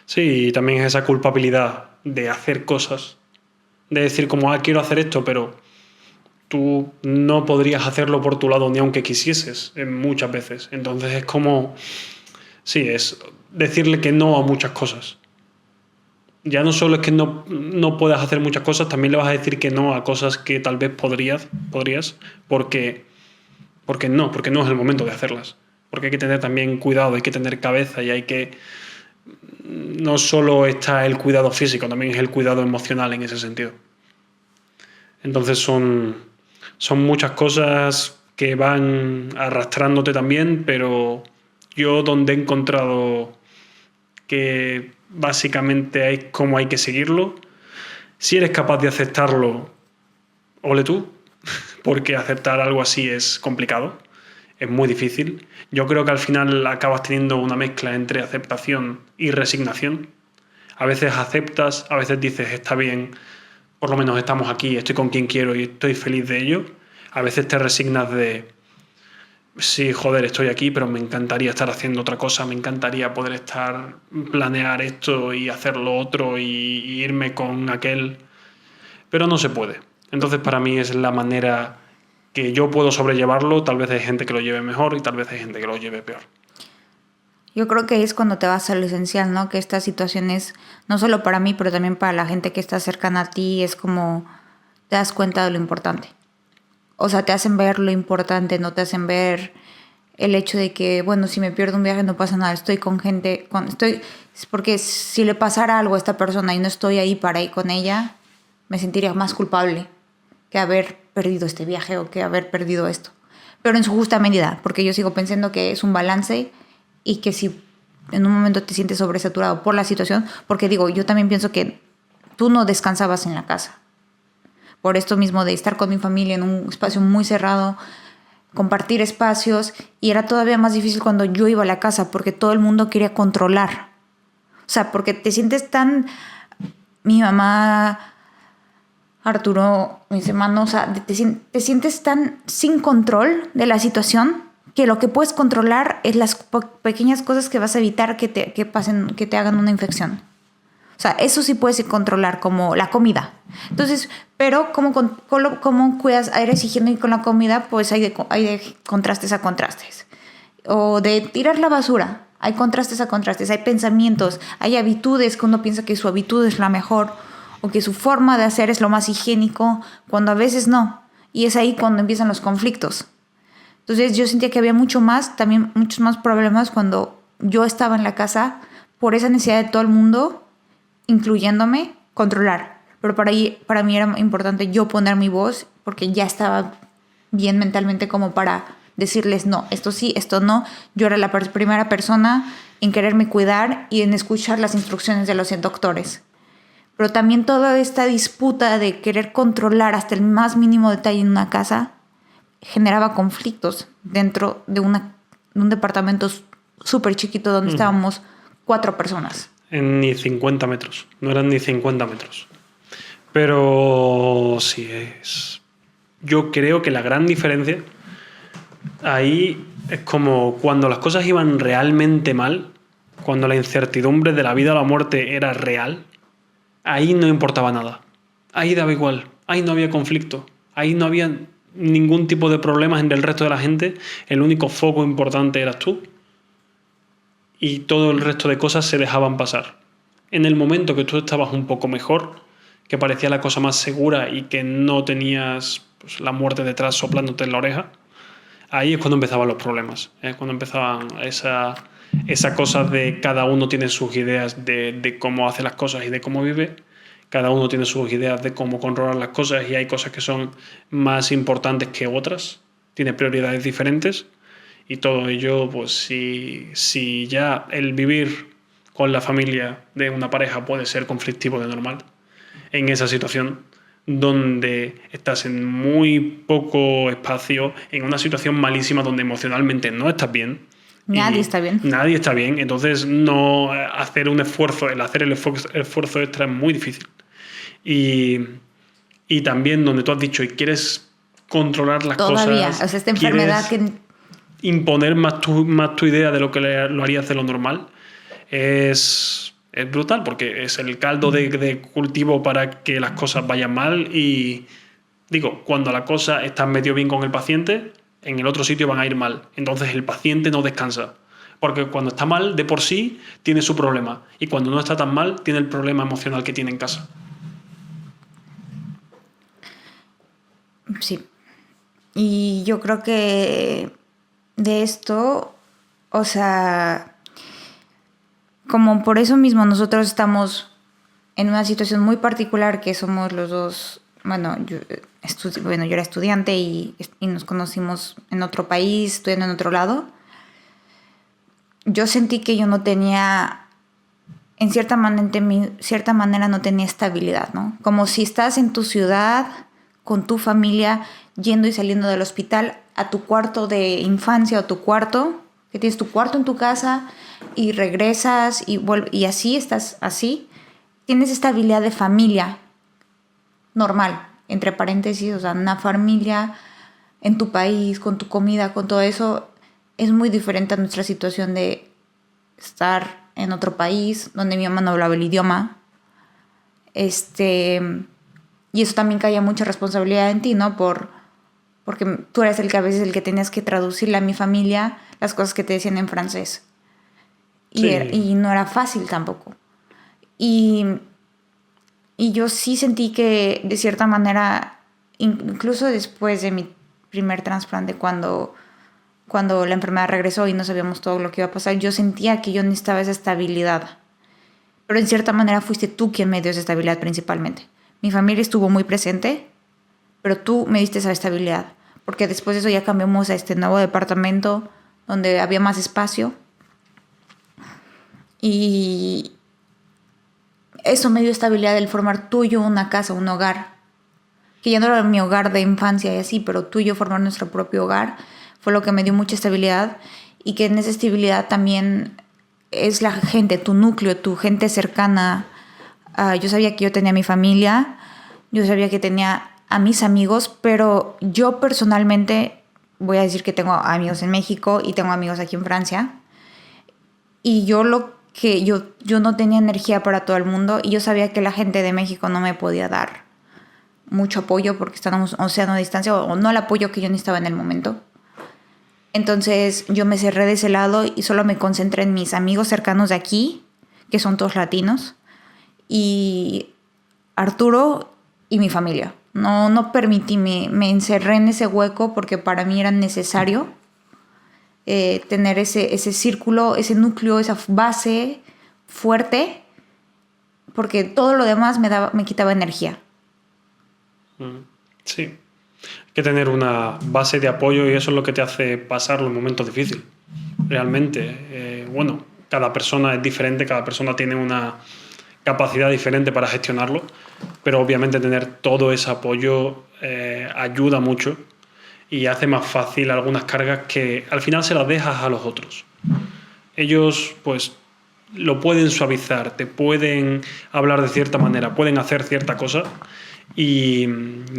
Sí, y también es esa culpabilidad de hacer cosas, de decir como, quiero hacer esto, pero tú no podrías hacerlo por tu lado ni aunque quisieses, muchas veces. Entonces es como, sí, es decirle que no a muchas cosas. Ya no solo es que no puedas hacer muchas cosas, también le vas a decir que no a cosas que tal vez podrías, porque no es el momento de hacerlas. Porque hay que tener también cuidado, hay que tener cabeza y hay que... No solo está el cuidado físico, también es el cuidado emocional en ese sentido. Entonces son muchas cosas que van arrastrándote también, pero yo donde he encontrado que básicamente es cómo hay que seguirlo, si eres capaz de aceptarlo, ole tú, porque aceptar algo así es complicado, es muy difícil. Yo creo que al final acabas teniendo una mezcla entre aceptación y resignación. A veces aceptas, a veces dices, está bien, por lo menos estamos aquí, estoy con quien quiero y estoy feliz de ello. A veces te resignas de, sí, joder, estoy aquí, pero me encantaría estar haciendo otra cosa, me encantaría poder planear esto y hacer lo otro y irme con aquel, pero no se puede. Entonces para mí es la manera que yo puedo sobrellevarlo, tal vez hay gente que lo lleve mejor y tal vez hay gente que lo lleve peor. Yo creo que es cuando te vas a lo esencial, ¿no? Que estas situaciones, no solo para mí, pero también para la gente que está cercana a ti, es como te das cuenta de lo importante. O sea, te hacen ver lo importante, no te hacen ver el hecho de que, bueno, si me pierdo un viaje no pasa nada, estoy con gente, porque si le pasara algo a esta persona y no estoy ahí para ir con ella, me sentiría más culpable que haber perdido este viaje o que haber perdido esto. Pero en su justa medida, porque yo sigo pensando que es un balance y que si en un momento te sientes sobresaturado por la situación, porque digo, yo también pienso que tú no descansabas en la casa. Por esto mismo de estar con mi familia en un espacio muy cerrado, compartir espacios, y era todavía más difícil cuando yo iba a la casa porque todo el mundo quería controlar. O sea, porque te sientes tan... Mi mamá, Arturo, mis hermanos, o sea, te sientes tan sin control de la situación que lo que puedes controlar es las pequeñas cosas que vas a evitar que te hagan una infección. O sea, eso sí puedes controlar, como la comida. Entonces, pero ¿cómo cuidas, eres higiénico con la comida? Pues hay de contrastes a contrastes. O de tirar la basura, hay contrastes a contrastes. Hay pensamientos, hay habitudes que uno piensa que su habitud es la mejor o que su forma de hacer es lo más higiénico, cuando a veces no. Y es ahí cuando empiezan los conflictos. Entonces yo sentía que había muchos más problemas cuando yo estaba en la casa por esa necesidad de todo el mundo, incluyéndome, controlar. Pero para mí era importante yo poner mi voz porque ya estaba bien mentalmente como para decirles no, esto sí, esto no. Yo era la primera persona en quererme cuidar y en escuchar las instrucciones de los doctores. Pero también toda esta disputa de querer controlar hasta el más mínimo detalle en una casa generaba conflictos dentro de un departamento súper chiquito donde estábamos 4 personas. Ni 50 metros, no eran ni 50 metros. Pero sí es... Yo creo que la gran diferencia ahí es como cuando las cosas iban realmente mal, cuando la incertidumbre de la vida o la muerte era real, ahí no importaba nada. Ahí daba igual, ahí no había conflicto, ahí no había ningún tipo de problemas entre el resto de la gente, el único foco importante eras tú y todo el resto de cosas se dejaban pasar. En el momento que tú estabas un poco mejor, que parecía la cosa más segura y que no tenías pues, la muerte detrás soplándote en la oreja, ahí es cuando empezaban los problemas, es cuando empezaban esa cosa de cada uno tiene sus ideas de cómo hace las cosas y de cómo vive, cada uno tiene sus ideas de cómo controlar las cosas y hay cosas que son más importantes que otras, tiene prioridades diferentes y todo ello, pues si ya el vivir con la familia de una pareja puede ser conflictivo de normal, en esa situación donde estás en muy poco espacio, en una situación malísima donde emocionalmente no estás bien. Nadie está bien. Nadie está bien, entonces no hacer un esfuerzo, el hacer el esfuerzo extra es muy difícil. Y también donde tú has dicho y quieres controlar las Todavía, cosas. o sea, esta enfermedad que... Imponer más tu idea de lo que lo harías de lo normal es brutal porque es el caldo de cultivo para que las cosas vayan mal y digo, cuando la cosa está medio bien con el paciente, en el otro sitio van a ir mal. Entonces el paciente no descansa. Porque cuando está mal, de por sí, tiene su problema. Y cuando no está tan mal, tiene el problema emocional que tiene en casa. Sí. Y yo creo que de esto, o sea, como por eso mismo nosotros estamos en una situación muy particular que somos los dos, bueno, yo era estudiante y nos conocimos en otro país, estudiando en otro lado. Yo sentí que yo no tenía, en cierta manera no tenía estabilidad, ¿no? Como si estás en tu ciudad, con tu familia, yendo y saliendo del hospital a tu cuarto de infancia o tu cuarto, que tienes tu cuarto en tu casa y regresas y así estás así. Tienes estabilidad de familia normal, entre paréntesis, o sea, una familia en tu país, con tu comida, con todo eso, es muy diferente a nuestra situación de estar en otro país donde mi mamá no hablaba el idioma. Y eso también caía mucha responsabilidad en ti, ¿no? Porque tú eres el que a veces el que tenías que traducirle a mi familia las cosas que te decían en francés. Sí. Y no era fácil tampoco. Y yo sí sentí que, de cierta manera, incluso después de mi primer trasplante, cuando la enfermedad regresó y no sabíamos todo lo que iba a pasar, yo sentía que yo necesitaba esa estabilidad. Pero en cierta manera fuiste tú quien me dio esa estabilidad principalmente. Mi familia estuvo muy presente, pero tú me diste esa estabilidad. Porque después de eso ya cambiamos a este nuevo departamento donde había más espacio. Y eso me dio estabilidad, el formar tú y yo una casa, un hogar. Que ya no era mi hogar de infancia y así, pero tú y yo formar nuestro propio hogar fue lo que me dio mucha estabilidad. Y que en esa estabilidad también es la gente, tu núcleo, tu gente cercana. Yo sabía que yo tenía mi familia, yo sabía que tenía a mis amigos, pero yo personalmente voy a decir que tengo amigos en México y tengo amigos aquí en Francia. Y yo no tenía energía para todo el mundo y yo sabía que la gente de México no me podía dar mucho apoyo porque estábamos a un océano de distancia o no el apoyo que yo necesitaba en el momento. Entonces yo me cerré de ese lado y solo me concentré en mis amigos cercanos de aquí, que son todos latinos, y Arturo y mi familia. No permití, me encerré en ese hueco porque para mí era necesario tener ese círculo, ese núcleo, esa base fuerte, porque todo lo demás me quitaba energía. Sí. Hay que tener una base de apoyo y eso es lo que te hace pasar los momentos difíciles. Realmente, bueno, cada persona es diferente, cada persona tiene una capacidad diferente para gestionarlo, pero obviamente tener todo ese apoyo ayuda mucho y hace más fácil algunas cargas que al final se las dejas a los otros. Ellos pues lo pueden suavizar, te pueden hablar de cierta manera, pueden hacer cierta cosa y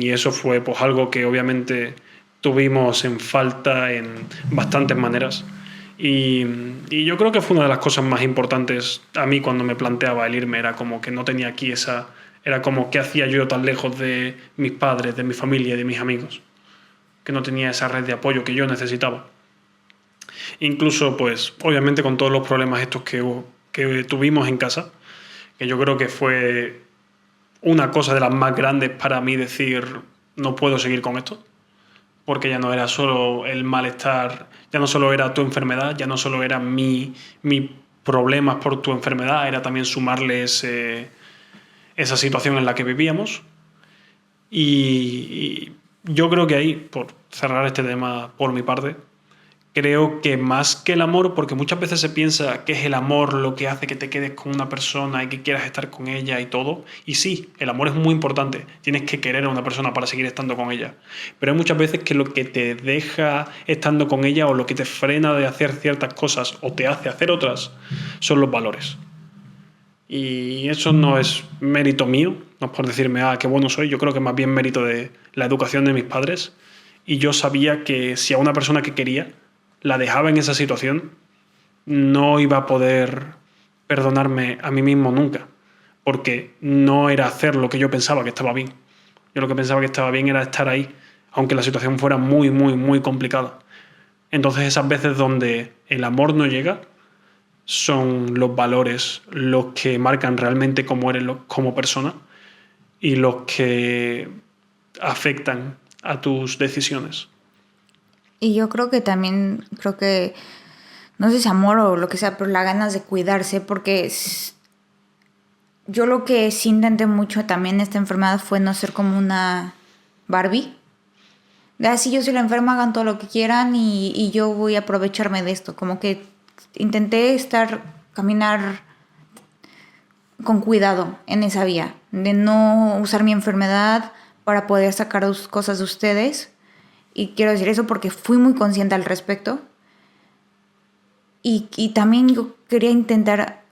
eso fue pues algo que obviamente tuvimos en falta en bastantes maneras. Y yo creo que fue una de las cosas más importantes a mí cuando me planteaba el irme, era como que no tenía aquí era como qué hacía yo tan lejos de mis padres, de mi familia, de mis amigos, que no tenía esa red de apoyo que yo necesitaba. Incluso, pues, obviamente con todos los problemas estos que tuvimos en casa, que yo creo que fue una cosa de las más grandes para mí decir, no puedo seguir con esto, porque ya no era solo el malestar, ya no solo era tu enfermedad, ya no solo era mi problemas por tu enfermedad, era también sumarle ese esa situación en la que vivíamos. Y yo creo que ahí, por cerrar este tema por mi parte, creo que más que el amor, porque muchas veces se piensa que es el amor lo que hace que te quedes con una persona y que quieras estar con ella y todo. Y sí, el amor es muy importante. Tienes que querer a una persona para seguir estando con ella. Pero hay muchas veces que lo que te deja estando con ella o lo que te frena de hacer ciertas cosas o te hace hacer otras son los valores. Y eso no es mérito mío, no es por decirme, qué bueno soy. Yo creo que es más bien mérito de la educación de mis padres. Y yo sabía que si a una persona que quería la dejaba en esa situación, no iba a poder perdonarme a mí mismo nunca, porque no era hacer lo que yo pensaba que estaba bien. Yo lo que pensaba que estaba bien era estar ahí, aunque la situación fuera muy, muy, muy complicada. Entonces esas veces donde el amor no llega, son los valores los que marcan realmente cómo eres como persona y los que afectan a tus decisiones. Y yo creo que también, no sé si amor o lo que sea, pero las ganas de cuidarse, porque yo lo que sí intenté mucho también en esta enfermedad fue no ser como una Barbie. De así yo soy la enferma, hagan todo lo que quieran y yo voy a aprovecharme de esto. Como que intenté caminar con cuidado en esa vía, de no usar mi enfermedad para poder sacar cosas de ustedes. Y quiero decir eso porque fui muy consciente al respecto. Y también yo quería intentar,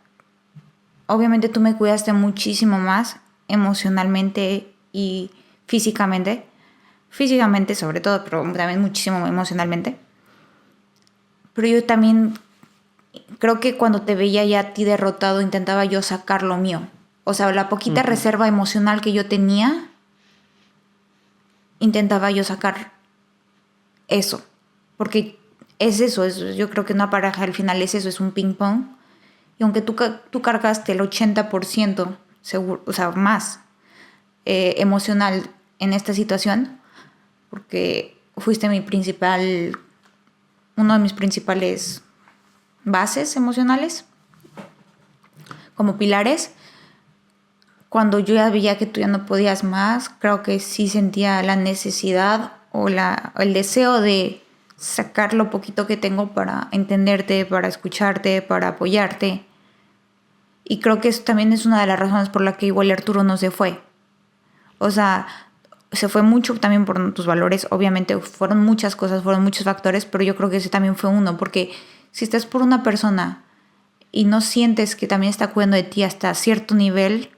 obviamente tú me cuidaste muchísimo más emocionalmente y físicamente. Físicamente sobre todo, pero también muchísimo emocionalmente. Pero yo también creo que cuando te veía ya a ti derrotado, intentaba yo sacar lo mío. O sea, la poquita reserva emocional que yo tenía, intentaba yo sacar eso. Porque es eso, yo creo que una pareja al final es eso, es un ping pong. Y aunque tú cargaste el 80%, seguro, o sea, más emocional en esta situación, porque fuiste uno de mis principales bases emocionales, como pilares. Cuando yo ya veía que tú ya no podías más, creo que sí sentía la necesidad o el deseo de sacar lo poquito que tengo para entenderte, para escucharte, para apoyarte. Y creo que eso también es una de las razones por la que igual Arturo no se fue. O sea, se fue mucho también por tus valores. Obviamente fueron muchas cosas, fueron muchos factores, pero yo creo que ese también fue uno. Porque si estás por una persona y no sientes que también está cuidando de ti hasta cierto nivel,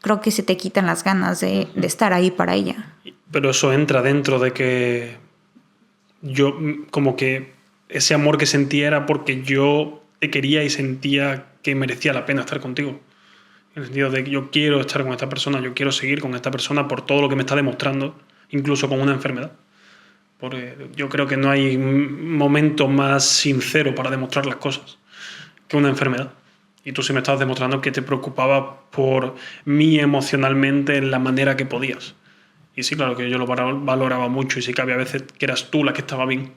creo que se te quitan las ganas de estar ahí para ella. Pero eso entra dentro de que yo, como que ese amor que sentía era porque yo te quería y sentía que merecía la pena estar contigo. En el sentido de que yo quiero estar con esta persona, yo quiero seguir con esta persona por todo lo que me está demostrando, incluso con una enfermedad. Porque yo creo que no hay momento más sincero para demostrar las cosas que una enfermedad. Y tú sí me estabas demostrando que te preocupaba por mí emocionalmente en la manera que podías. Y sí, claro que yo lo valoraba mucho y sí que había veces que eras tú la que estaba bien.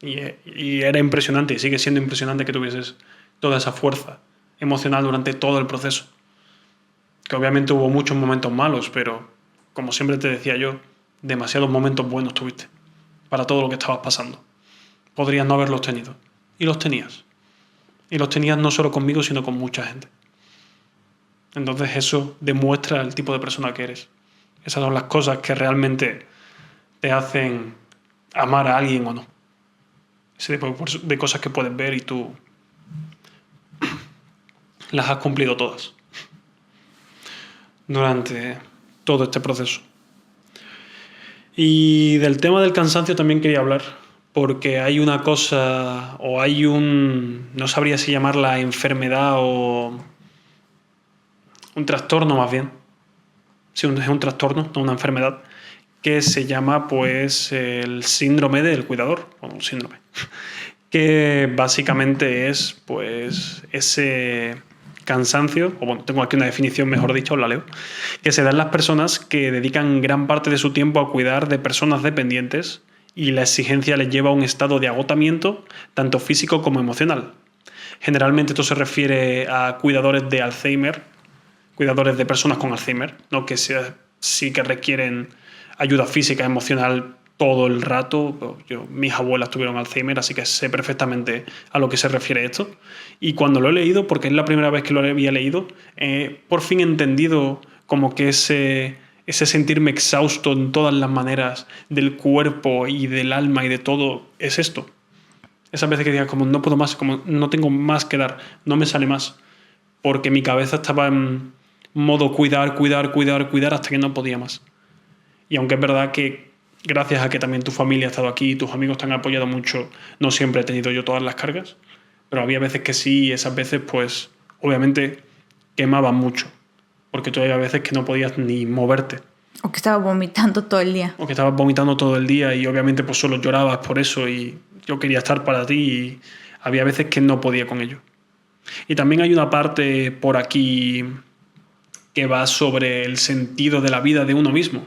Y era impresionante y sigue siendo impresionante que tuvieses toda esa fuerza emocional durante todo el proceso. Que obviamente hubo muchos momentos malos, pero como siempre te decía yo, demasiados momentos buenos tuviste para todo lo que estabas pasando. Podrías no haberlos tenido. Y los tenías. Y los tenías no solo conmigo, sino con mucha gente. Entonces eso demuestra el tipo de persona que eres. Esas son las cosas que realmente te hacen amar a alguien o no. Ese tipo de cosas que puedes ver y tú las has cumplido todas durante todo este proceso. Y del tema del cansancio también quería hablar, porque hay una cosa, o hay no sabría si llamarla enfermedad o un trastorno más bien. Sí, es un trastorno, no una enfermedad, que se llama pues el síndrome del cuidador, o un síndrome, que básicamente es pues ese cansancio, o bueno, tengo aquí una definición, mejor dicho, os la leo, que se da en las personas que dedican gran parte de su tiempo a cuidar de personas dependientes y la exigencia les lleva a un estado de agotamiento, tanto físico como emocional. Generalmente esto se refiere a cuidadores de Alzheimer, cuidadores de personas con Alzheimer, ¿no? Que sí que requieren ayuda física, emocional todo el rato. Mis abuelas tuvieron Alzheimer, así que sé perfectamente a lo que se refiere esto. Y cuando lo he leído, porque es la primera vez que lo había leído, por fin he entendido como que ese sentirme exhausto en todas las maneras del cuerpo y del alma y de todo es esto. Esas veces que digas como no puedo más, como no tengo más que dar, no me sale más, porque mi cabeza estaba en modo cuidar hasta que no podía más. Y aunque es verdad que gracias a que también tu familia ha estado aquí, tus amigos te han apoyado mucho, no siempre he tenido yo todas las cargas, pero había veces que sí, y esas veces pues obviamente quemaban mucho, porque todavía había veces que no podías ni moverte. O que estaba vomitando todo el día. O que estabas vomitando todo el día y obviamente pues solo llorabas por eso y yo quería estar para ti y había veces que no podía con ello. Y también hay una parte por aquí que va sobre el sentido de la vida de uno mismo.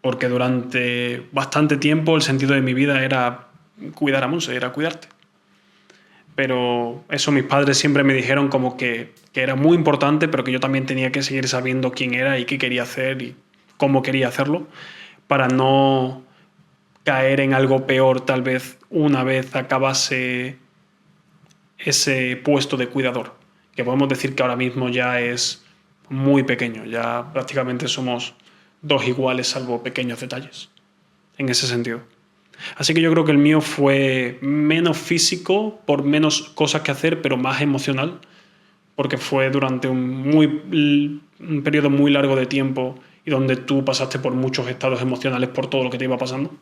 Porque durante bastante tiempo el sentido de mi vida era cuidar a Monse, era cuidarte. Pero eso mis padres siempre me dijeron como que era muy importante, pero que yo también tenía que seguir sabiendo quién era y qué quería hacer y cómo quería hacerlo, para no caer en algo peor tal vez una vez acabase ese puesto de cuidador, que podemos decir que ahora mismo ya es muy pequeño, ya prácticamente somos dos iguales salvo pequeños detalles, en ese sentido. Así que yo creo que el mío fue menos físico, por menos cosas que hacer, pero más emocional, porque fue durante un periodo muy largo de tiempo y donde tú pasaste por muchos estados emocionales por todo lo que te iba pasando.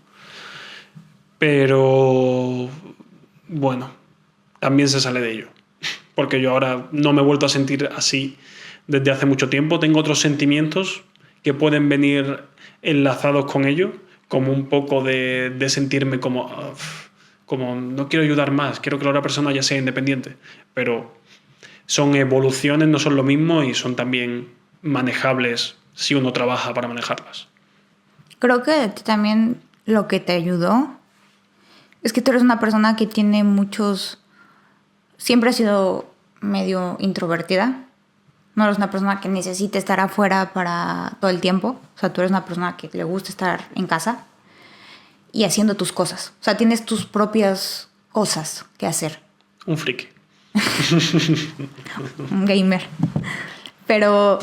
Pero bueno, también se sale de ello, porque yo ahora no me he vuelto a sentir así desde hace mucho tiempo. Tengo otros sentimientos que pueden venir enlazados con ello, como un poco de sentirme como no quiero ayudar más, quiero que la otra persona ya sea independiente, pero son evoluciones, no son lo mismo y son también manejables si uno trabaja para manejarlas. Creo que a ti también lo que te ayudó es que tú eres una persona que tiene muchos... Siempre has sido medio introvertida. No eres una persona que necesite estar afuera para todo el tiempo. O sea, tú eres una persona que le gusta estar en casa y haciendo tus cosas. O sea, tienes tus propias cosas que hacer. Un friki. Un gamer. Pero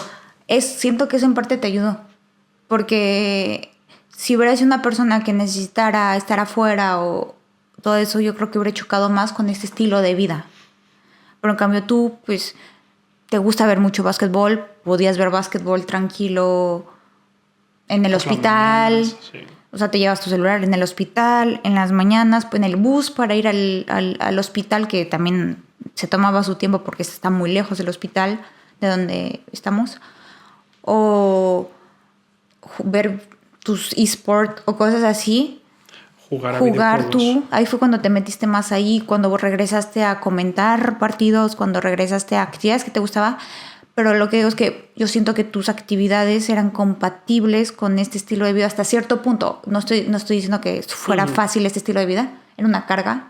siento que eso en parte te ayudó. Porque si hubieras sido una persona que necesitara estar afuera o todo eso, yo creo que hubiera chocado más con este estilo de vida. Pero en cambio tú, pues, te gusta ver mucho básquetbol, podías ver básquetbol tranquilo en el hospital. Mañanas, sí. O sea, te llevas tu celular en el hospital, en las mañanas, pues en el bus para ir al hospital, que también se tomaba su tiempo porque está muy lejos del hospital de donde estamos. O ver tus eSports o cosas así. Jugar tú. Ahí fue cuando te metiste más ahí, cuando regresaste a comentar partidos, cuando regresaste a actividades que te gustaba. Pero lo que digo es que yo siento que tus actividades eran compatibles con este estilo de vida hasta cierto punto. No estoy diciendo que fuera fácil este estilo de vida, era una carga.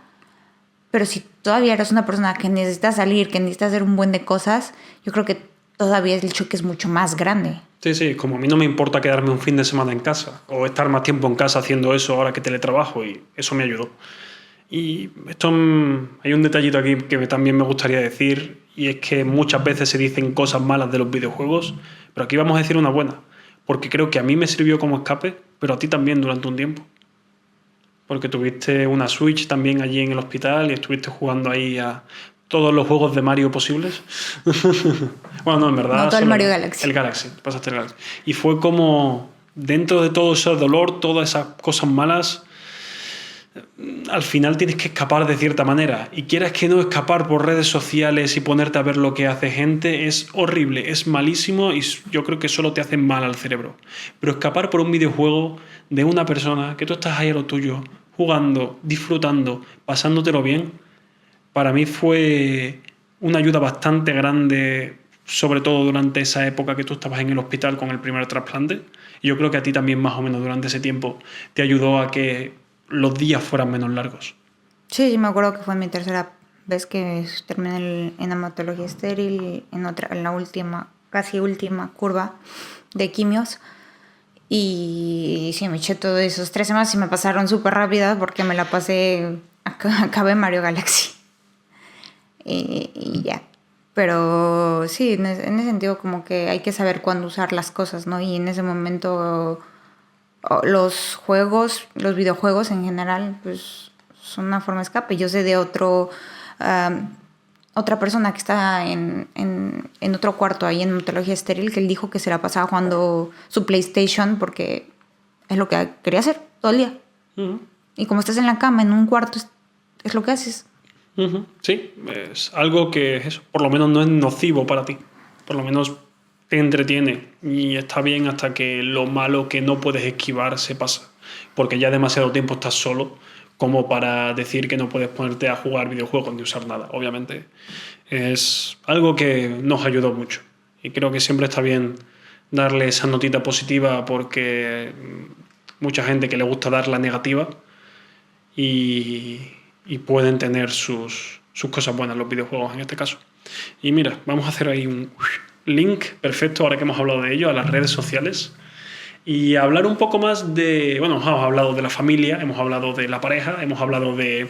Pero si todavía eres una persona que necesita salir, que necesita hacer un buen de cosas, yo creo que todavía el choque es mucho más grande. Sí, como a mí no me importa quedarme un fin de semana en casa o estar más tiempo en casa haciendo eso ahora que teletrabajo, y eso me ayudó. Y esto, hay un detallito aquí que también me gustaría decir, y es que muchas veces se dicen cosas malas de los videojuegos, pero aquí vamos a decir una buena, porque creo que a mí me sirvió como escape, pero a ti también durante un tiempo. Porque tuviste una Switch también allí en el hospital y estuviste jugando ahí a todos los juegos de Mario posibles. Bueno, no, en verdad. No, todo el Mario Galaxy. El Galaxy, pasaste el Galaxy. Y fue como, dentro de todo ese dolor, todas esas cosas malas, al final tienes que escapar de cierta manera. Y quieras que no, escapar por redes sociales y ponerte a ver lo que hace gente es horrible, es malísimo y yo creo que solo te hace mal al cerebro. Pero escapar por un videojuego de una persona que tú estás ahí a lo tuyo, jugando, disfrutando, pasándotelo bien, para mí fue una ayuda bastante grande, sobre todo durante esa época que tú estabas en el hospital con el primer trasplante. Y yo creo que a ti también más o menos durante ese tiempo te ayudó a que los días fueran menos largos. Sí, me acuerdo que fue mi tercera vez que terminé en hematología estéril, en la última casi última curva de quimios. Y sí, me eché todos esos 3 semanas y me pasaron súper rápidas porque me la pasé, acabé Mario Galaxy. Y ya. Pero sí, en ese sentido como que hay que saber cuándo usar las cosas, ¿no? Y en ese momento los juegos, los videojuegos en general, pues son una forma de escape. Yo sé de otra persona que está en otro cuarto ahí en Mitología Estéril, que él dijo que se la pasaba jugando su PlayStation porque es lo que quería hacer todo el día. Uh-huh. Y como estás en la cama, en un cuarto, es lo que haces. Uh-huh. Sí, es algo que eso, por lo menos no es nocivo para ti. Por lo menos te entretiene y está bien hasta que lo malo que no puedes esquivar se pasa. Porque ya demasiado tiempo estás solo como para decir que no puedes ponerte a jugar videojuegos ni usar nada. Obviamente es algo que nos ayudó mucho. Y creo que siempre está bien darle esa notita positiva porque mucha gente que le gusta dar la negativa y pueden tener sus cosas buenas los videojuegos en este caso. Y mira, vamos a hacer ahí un link perfecto, ahora que hemos hablado de ello, a las redes sociales y hablar un poco más de, bueno, hemos hablado de la familia, hemos hablado de la pareja, hemos hablado del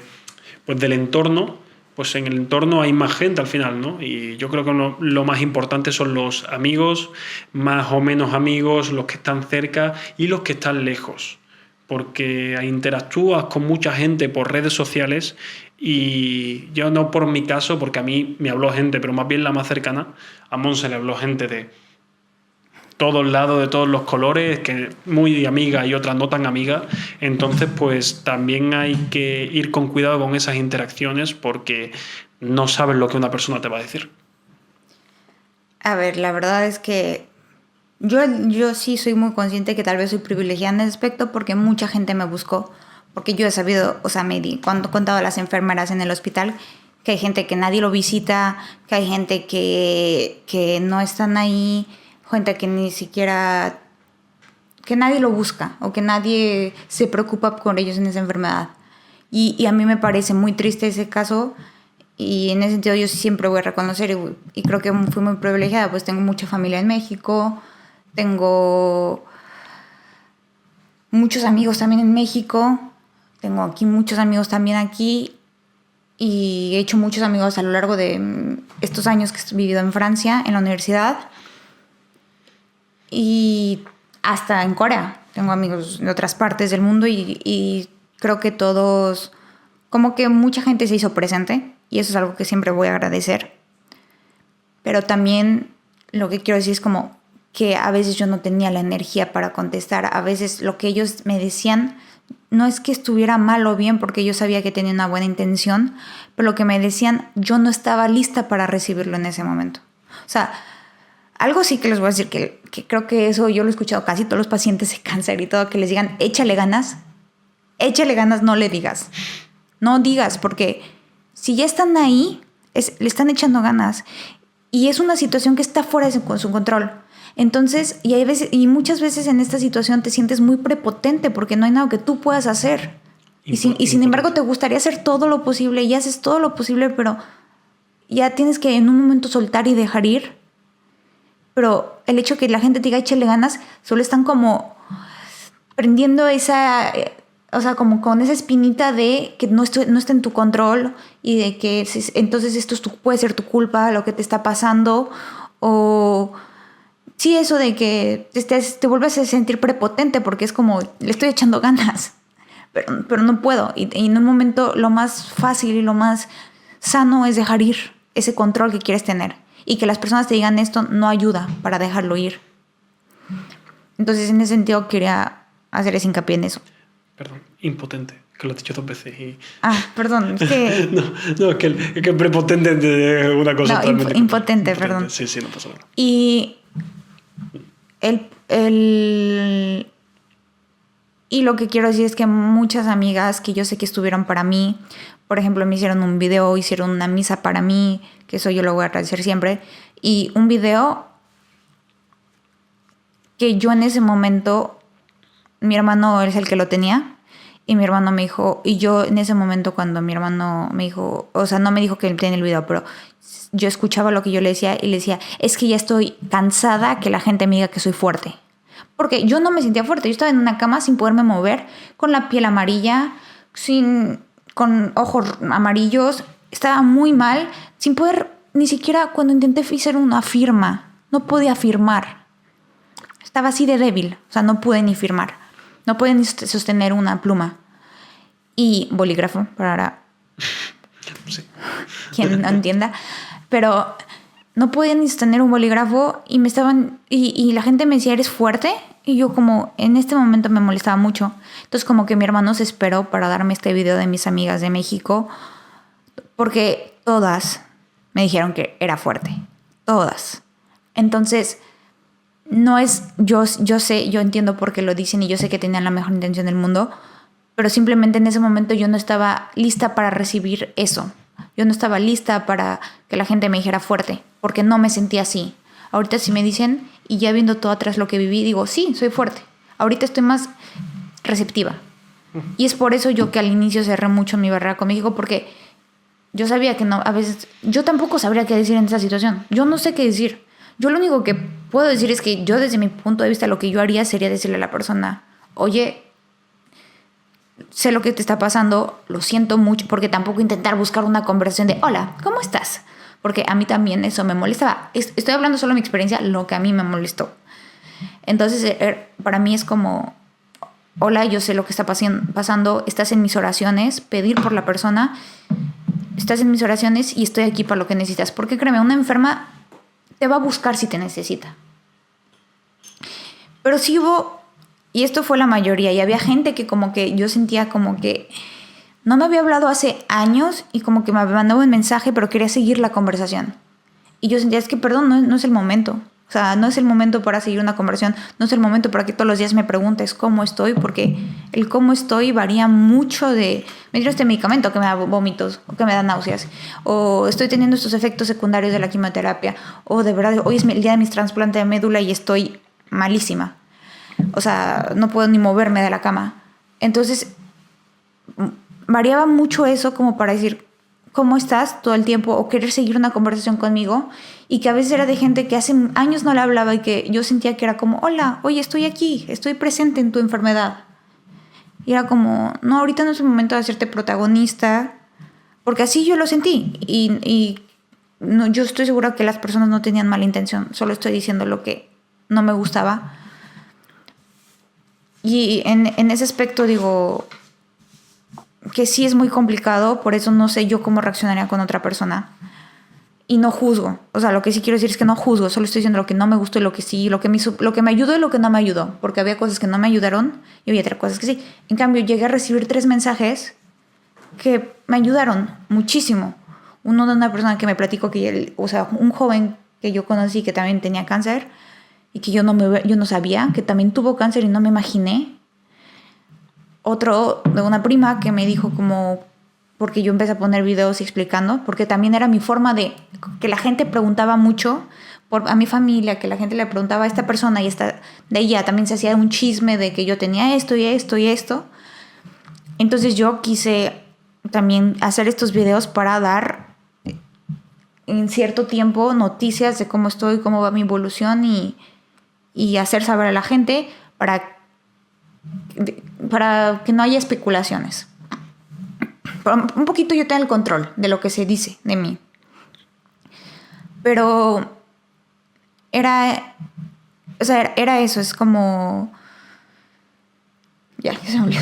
entorno. Pues en el entorno hay más gente al final, ¿no? Y yo creo que lo más importante son los amigos, más o menos amigos, los que están cerca y los que están lejos. Porque interactúas con mucha gente por redes sociales y yo no por mi caso, porque a mí me habló gente, pero más bien la más cercana, a Monse le habló gente de todos lados, de todos los colores, que muy amiga y otras no tan amiga. Entonces, pues también hay que ir con cuidado con esas interacciones porque no sabes lo que una persona te va a decir. A ver, la verdad es que yo sí soy muy consciente que tal vez soy privilegiada en ese aspecto porque mucha gente me buscó. Porque yo he sabido, o sea, cuando he contado a las enfermeras en el hospital, que hay gente que nadie lo visita, que hay gente que no están ahí, gente que ni siquiera, que nadie lo busca o que nadie se preocupa por ellos en esa enfermedad. Y a mí me parece muy triste ese caso y en ese sentido yo siempre voy a reconocer y creo que fui muy privilegiada, pues tengo mucha familia en México, tengo muchos amigos también en México, tengo aquí muchos amigos también aquí y he hecho muchos amigos a lo largo de estos años que he vivido en Francia, en la universidad y hasta en Corea. Tengo amigos de otras partes del mundo y creo que todos, como que mucha gente se hizo presente y eso es algo que siempre voy a agradecer. Pero también lo que quiero decir es como que a veces yo no tenía la energía para contestar. A veces lo que ellos me decían no es que estuviera mal o bien porque yo sabía que tenía una buena intención, pero lo que me decían yo no estaba lista para recibirlo en ese momento. O sea, algo sí que les voy a decir que creo que eso yo lo he escuchado casi todos los pacientes de cáncer y todo, que les digan échale ganas, no le digas. No digas, porque si ya están ahí, le están echando ganas y es una situación que está fuera de su control. Entonces, y muchas veces en esta situación te sientes muy prepotente porque no hay nada que tú puedas hacer. Y sin embargo te gustaría hacer todo lo posible y haces todo lo posible, pero ya tienes que en un momento soltar y dejar ir. Pero el hecho que la gente te diga échale ganas, solo están como prendiendo esa, o sea, como con esa espinita de que no está en tu control y de que entonces esto puede ser tu culpa, lo que te está pasando, o sí, eso de que te vuelves a sentir prepotente porque es como, le estoy echando ganas, pero no puedo. Y en un momento lo más fácil y lo más sano es dejar ir ese control que quieres tener. Y que las personas te digan esto no ayuda para dejarlo ir. Entonces, en ese sentido, quería hacer ese hincapié en eso. Perdón, impotente, que lo he dicho 2 veces. Perdón, es que... no, es que prepotente es una cosa totalmente... Impotente, perdón. Sí, no pasa nada. Y y lo que quiero decir es que muchas amigas que yo sé que estuvieron para mí, por ejemplo, me hicieron un video, hicieron una misa para mí, que eso yo lo voy a agradecer siempre, y un video que yo en ese momento, mi hermano es el que lo tenía, Y mi hermano me dijo, y yo en ese momento cuando mi hermano me dijo, o sea, no me dijo que él tenía el video, pero yo escuchaba lo que yo le decía y le decía, es que ya estoy cansada que la gente me diga que soy fuerte. Porque yo no me sentía fuerte, yo estaba en una cama sin poderme mover, con la piel amarilla, con ojos amarillos, estaba muy mal, sin poder, ni siquiera cuando intenté hacer una firma, no podía firmar. Estaba así de débil, o sea, no pude ni firmar, no pude ni sostener una pluma. Y bolígrafo, para Sí. quien no entienda, pero no podía ni sostener un bolígrafo y me estaban, y la gente me decía, ¿eres fuerte? Y yo como, en este momento me molestaba mucho. Entonces como que mi hermano se esperó para darme este video de mis amigas de México, porque todas me dijeron que era fuerte, todas. Entonces, no es, yo sé, yo entiendo por qué lo dicen y yo sé que tenían la mejor intención del mundo, pero simplemente en ese momento yo no estaba lista para recibir eso. Yo no estaba lista para que la gente me dijera fuerte, porque no me sentía así. Ahorita si me dicen, y ya viendo todo atrás lo que viví, digo, sí, soy fuerte. Ahorita estoy más receptiva. Y es por eso yo que al inicio cerré mucho mi barrera con México, porque yo sabía que no, a veces, yo tampoco sabría qué decir en esa situación. Yo no sé qué decir. Yo lo único que puedo decir es que yo desde mi punto de vista lo que yo haría sería decirle a la persona, oye, sé lo que te está pasando, lo siento mucho, porque tampoco intentar buscar una conversación de, hola, ¿cómo estás? Porque a mí también eso me molestaba. Estoy hablando solo de mi experiencia, lo que a mí me molestó. Entonces, para mí es como, hola, yo sé lo que está pasando, estás en mis oraciones, pedir por la persona, estás en mis oraciones y estoy aquí para lo que necesitas. Porque créeme, una enferma te va a buscar si te necesita. Pero sí hubo, y esto fue la mayoría, y había gente que como que yo sentía como que no me había hablado hace años y como que me mandaba un mensaje, pero quería seguir la conversación. Y yo sentía, es que perdón, no es el momento. O sea, no es el momento para seguir una conversación, no es el momento para que todos los días me preguntes cómo estoy, porque el cómo estoy varía mucho de, me dieron este medicamento que me da vómitos, o que me da náuseas, o estoy teniendo estos efectos secundarios de la quimioterapia, o de verdad, hoy es el día de mis trasplantes de médula y estoy malísima. O sea, no puedo ni moverme de la cama. Entonces, variaba mucho eso como para decir cómo estás todo el tiempo o querer seguir una conversación conmigo, y que a veces era de gente que hace años no le hablaba y que yo sentía que era como, hola, oye, estoy aquí, estoy presente en tu enfermedad. Y era como, no, ahorita no es el momento de hacerte protagonista, porque así yo lo sentí. Y no, yo estoy segura que las personas no tenían mala intención, solo estoy diciendo lo que no me gustaba. Y en ese aspecto digo que sí es muy complicado, por eso no sé yo cómo reaccionaría con otra persona. Y no juzgo. O sea, lo que sí quiero decir es que no juzgo, solo estoy diciendo lo que no me gustó y lo que sí, lo que me ayudó y lo que no me ayudó. Porque había cosas que no me ayudaron y había otras cosas que sí. En cambio, llegué a recibir 3 mensajes que me ayudaron muchísimo. Uno de una persona que me platicó que o sea, un joven que yo conocí que también tenía cáncer y que yo no sabía, que también tuvo cáncer y no me imaginé. Otro de una prima que me dijo como, porque yo empecé a poner videos explicando, porque también era mi forma de, que la gente preguntaba mucho a mi familia, que la gente le preguntaba a esta persona y esta, de ella también se hacía un chisme de que yo tenía esto y esto y esto. Entonces yo quise también hacer estos videos para dar en cierto tiempo noticias de cómo estoy, cómo va mi evolución y hacer saber a la gente para que no haya especulaciones. Un poquito yo tengo el control de lo que se dice de mí. Pero era eso, es como... Ya, se me olvidó.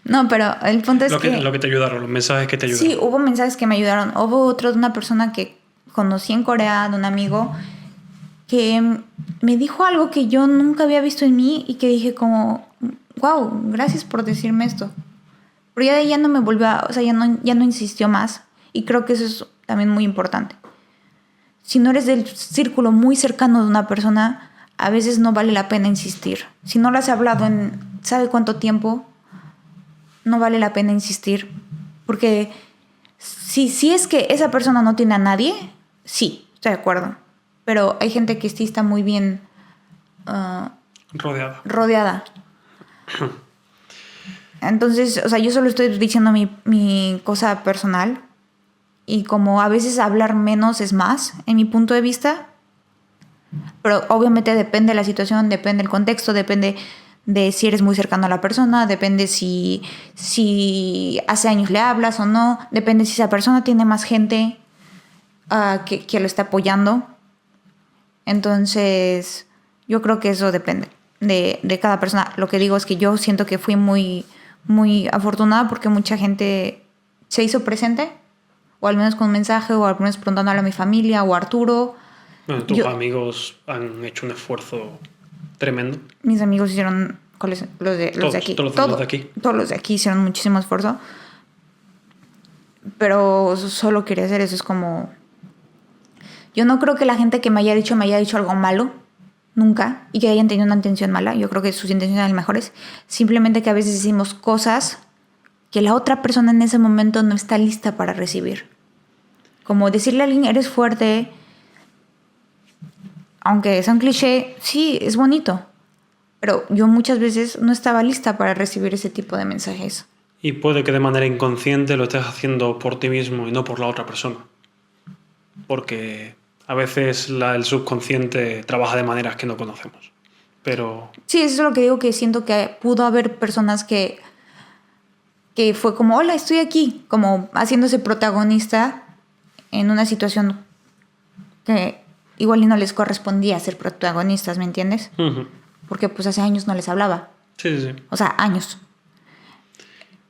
No, pero el punto es lo que te ayudaron, los mensajes que te ayudaron. Sí, hubo mensajes que me ayudaron. Hubo otro de una persona que conocí en Corea, de un amigo, que me dijo algo que yo nunca había visto en mí y que dije como, wow, gracias por decirme esto. Pero ya de ahí ya no me volvió o sea, ya no insistió más. Y creo que eso es también muy importante. Si no eres del círculo muy cercano de una persona, a veces no vale la pena insistir. Si no lo has hablado en ¿sabe cuánto tiempo? No vale la pena insistir. Porque si es que esa persona no tiene a nadie, sí, estoy de acuerdo. Pero hay gente que sí está muy bien rodeada. Entonces, o sea, yo solo estoy diciendo mi cosa personal y como a veces hablar menos es más, en mi punto de vista, pero obviamente depende de la situación, depende del contexto, depende de si eres muy cercano a la persona, depende si hace años le hablas o no, depende si esa persona tiene más gente que lo está apoyando. Entonces, yo creo que eso depende de cada persona. Lo que digo es que yo siento que fui muy, muy afortunada porque mucha gente se hizo presente, o al menos con un mensaje, o al menos preguntándole a mi familia o a Arturo. Bueno, tus amigos han hecho un esfuerzo tremendo. Mis amigos hicieron, ¿cuáles? Los de aquí. Todos los de aquí. Todos los de aquí hicieron muchísimo esfuerzo. Pero solo quería hacer eso. Es como... Yo no creo que la gente que me haya dicho algo malo. Nunca. Y que hayan tenido una intención mala. Yo creo que sus intenciones eran mejores. Simplemente que a veces decimos cosas que la otra persona en ese momento no está lista para recibir. Como decirle a alguien, eres fuerte... Aunque sea un cliché, sí, es bonito. Pero yo muchas veces no estaba lista para recibir ese tipo de mensajes. Y puede que de manera inconsciente lo estés haciendo por ti mismo y no por la otra persona. Porque a veces el subconsciente trabaja de maneras que no conocemos. Pero... Sí, eso es lo que digo, que siento que pudo haber personas que fue como, hola, estoy aquí. Como haciéndose protagonista en una situación que... igual y no les correspondía ser protagonistas, ¿me entiendes? Uh-huh. Porque pues hace años no les hablaba. Sí, sí. O sea, años.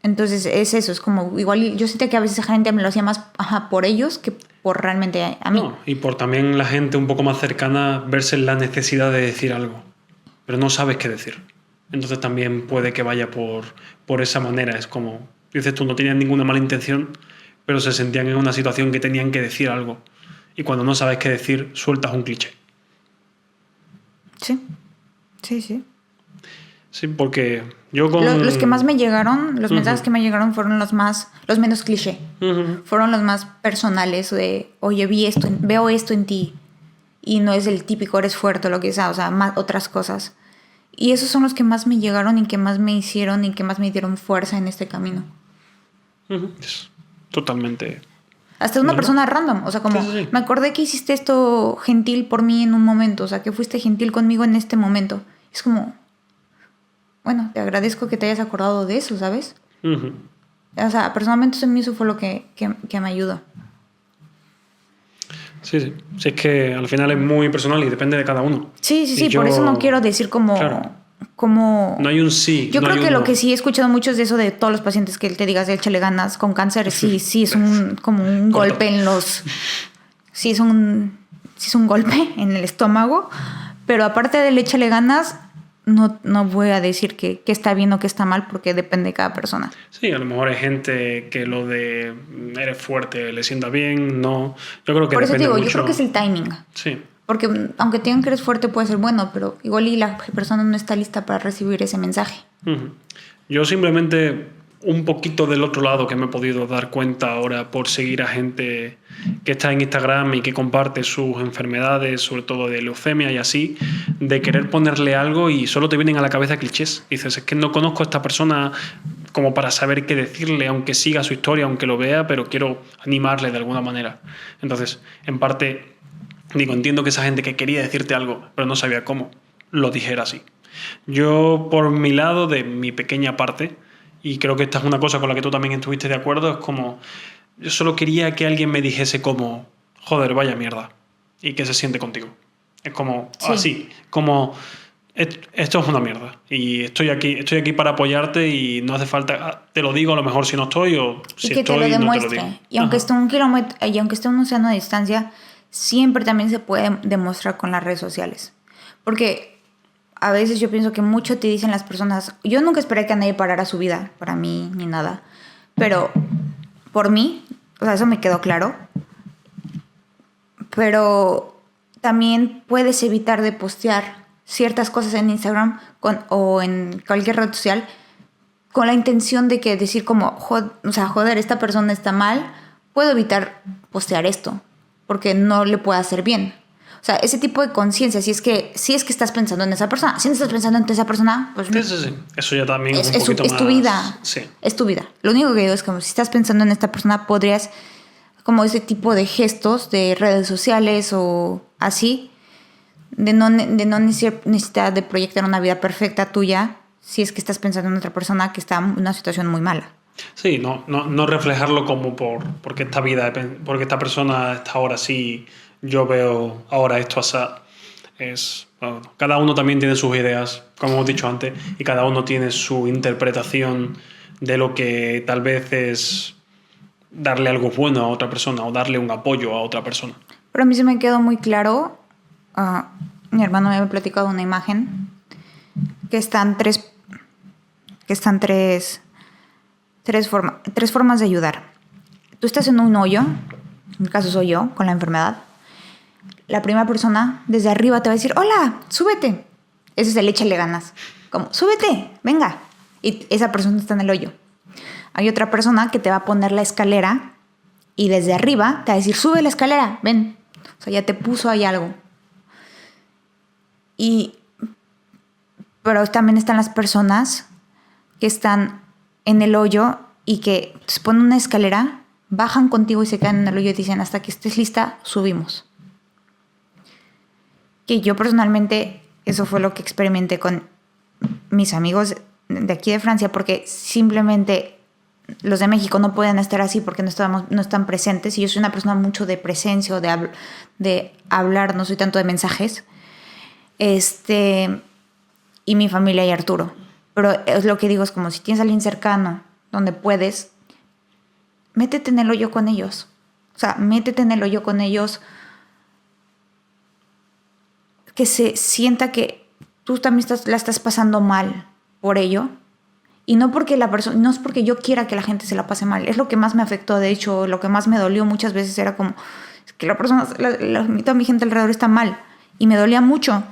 Entonces es eso, es como... Igual yo sentía que a veces esa gente me lo hacía más por ellos que por realmente a mí. No, y por también la gente un poco más cercana verse en la necesidad de decir algo. Pero no sabes qué decir. Entonces también puede que vaya por esa manera. Es como... Dices tú, no tenían ninguna mala intención, pero se sentían en una situación que tenían que decir algo. Y cuando no sabes qué decir, sueltas un cliché. Sí, sí, sí. Sí, porque yo con... Los que más me llegaron, los mensajes que me llegaron fueron los menos cliché. Fueron los más personales de, oye, veo esto en ti. Y no es el típico, eres fuerte o lo que sea, o sea, más otras cosas. Y esos son los que más me llegaron y que más me hicieron y que más me dieron fuerza en este camino. Es totalmente... Hasta una persona random, o sea, como sí. me acordé que hiciste esto gentil por mí en un momento, o sea, que fuiste gentil conmigo en este momento. Es como, bueno, te agradezco que te hayas acordado de eso, ¿sabes? O sea, personalmente eso fue lo que me ayudó. Sí, sí. Sí, es que al final es muy personal y depende de cada uno. Sí, por eso no quiero decir como... Claro. Como... No hay un sí. Yo no creo hay que un lo no. que sí he escuchado mucho es de eso de todos los pacientes que te digas, échale ganas con cáncer. Sí, es como un golpe en los... Sí es un golpe en el estómago. Pero aparte del échale ganas, no voy a decir que está bien o que está mal porque depende de cada persona. Sí, a lo mejor hay gente que lo de eres fuerte le sienta bien, no. Yo creo que por eso depende digo, mucho. yo creo que es el timing. Sí. Porque aunque te digan que eres fuerte puede ser bueno, pero igual y la persona no está lista para recibir ese mensaje. Yo simplemente un poquito del otro lado que me he podido dar cuenta ahora por seguir a gente que está en Instagram y que comparte sus enfermedades, sobre todo de leucemia y así, de querer ponerle algo y solo te vienen a la cabeza clichés. Dices, es que no conozco a esta persona como para saber qué decirle, aunque siga su historia, aunque lo vea, pero quiero animarle de alguna manera. Entonces, en parte... Digo, entiendo que esa gente que quería decirte algo, pero no sabía cómo, lo dijera así. Yo, por mi lado, de mi pequeña parte, y creo que esta es una cosa con la que tú también estuviste de acuerdo, es como, yo solo quería que alguien me dijese como, joder, vaya mierda, y que se siente contigo. Es como, así, como, esto es una mierda, y estoy aquí para apoyarte y no hace falta, te lo digo a lo mejor si no estoy, o si y que estoy, te lo demuestre. no te lo digo. Y aunque esté un kilómetro, y aunque esté un océano de distancia, siempre también se puede demostrar con las redes sociales. Porque a veces yo pienso que mucho te dicen las personas... Yo nunca esperé que nadie parara su vida, para mí, ni nada. Pero por mí, o sea, eso me quedó claro. Pero también puedes evitar de postear ciertas cosas en Instagram o en cualquier red social con la intención de que decir como, joder, esta persona está mal, puedo evitar postear esto. Porque no le puede hacer bien. O sea, ese tipo de conciencia, si es que estás pensando en esa persona. Si no estás pensando en esa persona, pues Sí. Eso ya también es un es poquito más... tu vida. Sí. Es tu vida. Lo único que digo es como si estás pensando en esta persona, podrías, como ese tipo de gestos de redes sociales o así, de no necesitar de proyectar una vida perfecta tuya si es que estás pensando en otra persona que está en una situación muy mala. Sí, no reflejarlo como porque esta vida, porque esta persona está ahora así, yo veo ahora esto así. Bueno, cada uno también tiene sus ideas, como hemos dicho antes, y cada uno tiene su interpretación de lo que tal vez es darle algo bueno a otra persona o darle un apoyo a otra persona. Pero a mí se me quedó muy claro, mi hermano me había platicado una imagen, que están tres formas de ayudar. Tú estás en un hoyo, en mi caso soy yo, con la enfermedad. La primera persona desde arriba te va a decir, hola, súbete. Ese es el échale ganas. Como, súbete, venga. Y esa persona está en el hoyo. Hay otra persona que te va a poner la escalera y desde arriba te va a decir, sube la escalera, ven. O sea, ya te puso ahí algo. Pero también están las personas que están en el hoyo y que se ponen una escalera, bajan contigo y se quedan en el hoyo y dicen, hasta que estés lista, subimos. Que yo personalmente, eso fue lo que experimenté con mis amigos de aquí de Francia, porque simplemente los de México no pueden estar así porque no están presentes, y yo soy una persona mucho de presencia o de hablar, no soy tanto de mensajes. Y mi familia y Arturo. Pero es lo que digo, es como si tienes a alguien cercano donde puedes, métete en el hoyo con ellos. O sea, métete en el hoyo con ellos, que se sienta que tú también la estás pasando mal por ello. Y no porque no es porque yo quiera que la gente se la pase mal. Es lo que más me afectó. De hecho, lo que más me dolió muchas veces era como es que la persona, toda mi gente alrededor está mal. Y me dolía mucho.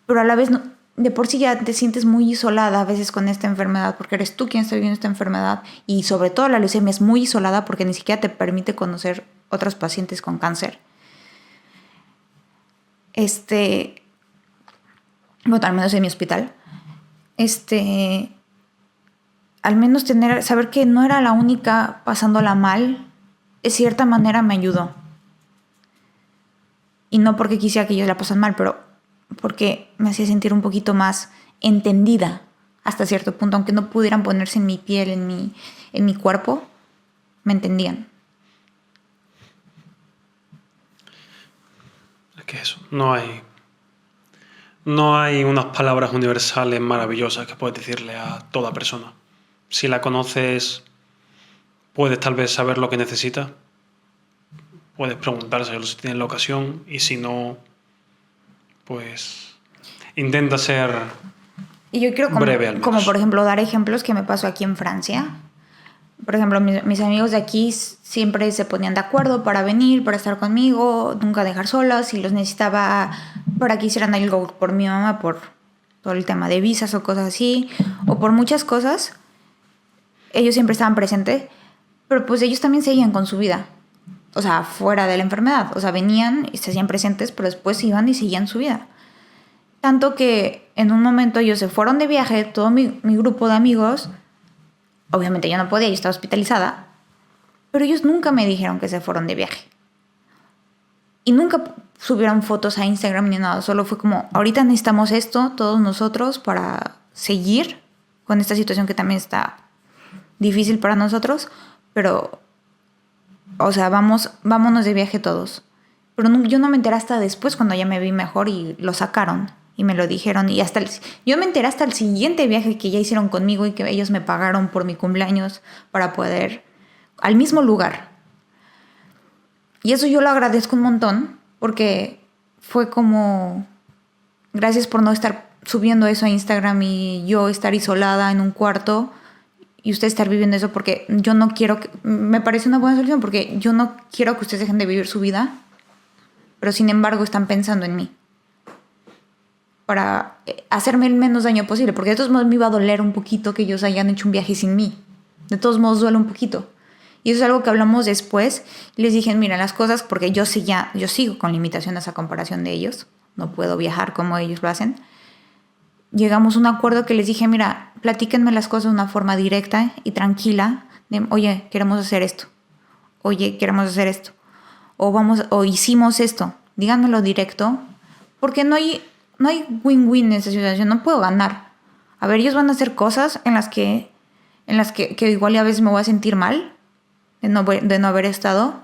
Pero a la vez, de por sí ya te sientes muy isolada a veces con esta enfermedad, porque eres tú quien está viviendo esta enfermedad. Y sobre todo la leucemia es muy isolada porque ni siquiera te permite conocer otros pacientes con cáncer. Bueno, al menos en mi hospital. Al menos saber que no era la única pasándola mal, de cierta manera me ayudó. Y no porque quisiera que ellos la pasen mal, pero porque me hacía sentir un poquito más entendida hasta cierto punto, aunque no pudieran ponerse en mi piel, en mi cuerpo, me entendían. Es que eso, no hay unas palabras universales maravillosas que puedes decirle a toda persona. Si la conoces, puedes tal vez saber lo que necesita, puedes preguntárselo si tienes la ocasión, y si no, pues intenta ser y yo quiero breve al menos. Como por ejemplo dar ejemplos que me pasó aquí en Francia. Por ejemplo, mis amigos de aquí siempre se ponían de acuerdo para venir, para estar conmigo, nunca dejar solos. Si los necesitaba para que hicieran algo por mi mamá, por todo el tema de visas o cosas así, o por muchas cosas, ellos siempre estaban presentes, pero pues ellos también seguían con su vida. O sea, fuera de la enfermedad. O sea, venían y se hacían presentes, pero después iban y seguían su vida. Tanto que en un momento ellos se fueron de viaje, todo mi grupo de amigos. Obviamente yo no podía, yo estaba hospitalizada, pero ellos nunca me dijeron que se fueron de viaje. Y nunca subieron fotos a Instagram ni nada, solo fue como, ahorita necesitamos esto, todos nosotros, para seguir con esta situación que también está difícil para nosotros, pero, o sea, vámonos de viaje todos. Pero yo no me enteré hasta después, cuando ya me vi mejor y lo sacaron. Y me lo dijeron. Y yo me enteré hasta el siguiente viaje que ya hicieron conmigo y que ellos me pagaron por mi cumpleaños para poder al mismo lugar. Y eso yo lo agradezco un montón, porque fue como gracias por no estar subiendo eso a Instagram y yo estar isolada en un cuarto y ustedes estar viviendo eso, porque yo no quiero me parece una buena solución, porque yo no quiero que ustedes dejen de vivir su vida, pero sin embargo están pensando en mí para hacerme el menos daño posible, porque de todos modos me iba a doler un poquito que ellos hayan hecho un viaje sin mí. De todos modos duele un poquito. Y eso es algo que hablamos después. Les dije, mira, las cosas, porque yo sigo con limitaciones a comparación de ellos. No puedo viajar como ellos lo hacen. Llegamos a un acuerdo que les dije, mira, platíquenme las cosas de una forma directa y tranquila. De, oye, queremos hacer esto. Oye, queremos hacer esto. O hicimos esto. Díganmelo directo. Porque no hay win-win en esa situación. No puedo ganar. A ver, ellos van a hacer cosas en las que igual a veces me voy a sentir mal de no haber estado.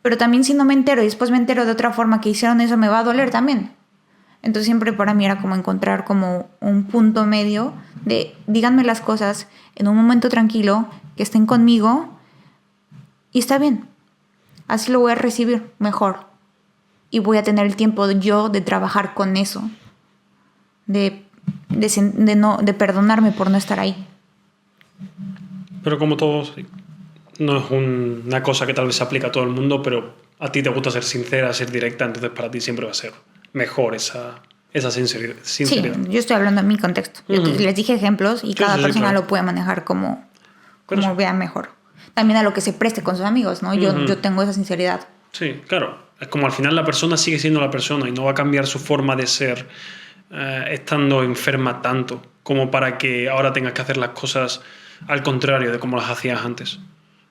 Pero también si no me entero y después me entero de otra forma que hicieron eso, me va a doler también. Entonces siempre para mí era como encontrar como un punto medio de díganme las cosas en un momento tranquilo, que estén conmigo y está bien. Así lo voy a recibir mejor. Y voy a tener el tiempo yo de trabajar con eso. De perdonarme por no estar ahí. Pero como todo, sí. No es una cosa que tal vez se aplica a todo el mundo, pero a ti te gusta ser sincera, ser directa, entonces para ti siempre va a ser mejor esa sinceridad. Sí, yo estoy hablando en mi contexto. Les dije ejemplos y cada persona claro. Lo puede manejar como vea mejor. También a lo que se preste con sus amigos, ¿no? Yo tengo esa sinceridad. Sí, claro. Es como al final la persona sigue siendo la persona y no va a cambiar su forma de ser estando enferma tanto como para que ahora tengas que hacer las cosas al contrario de como las hacías antes.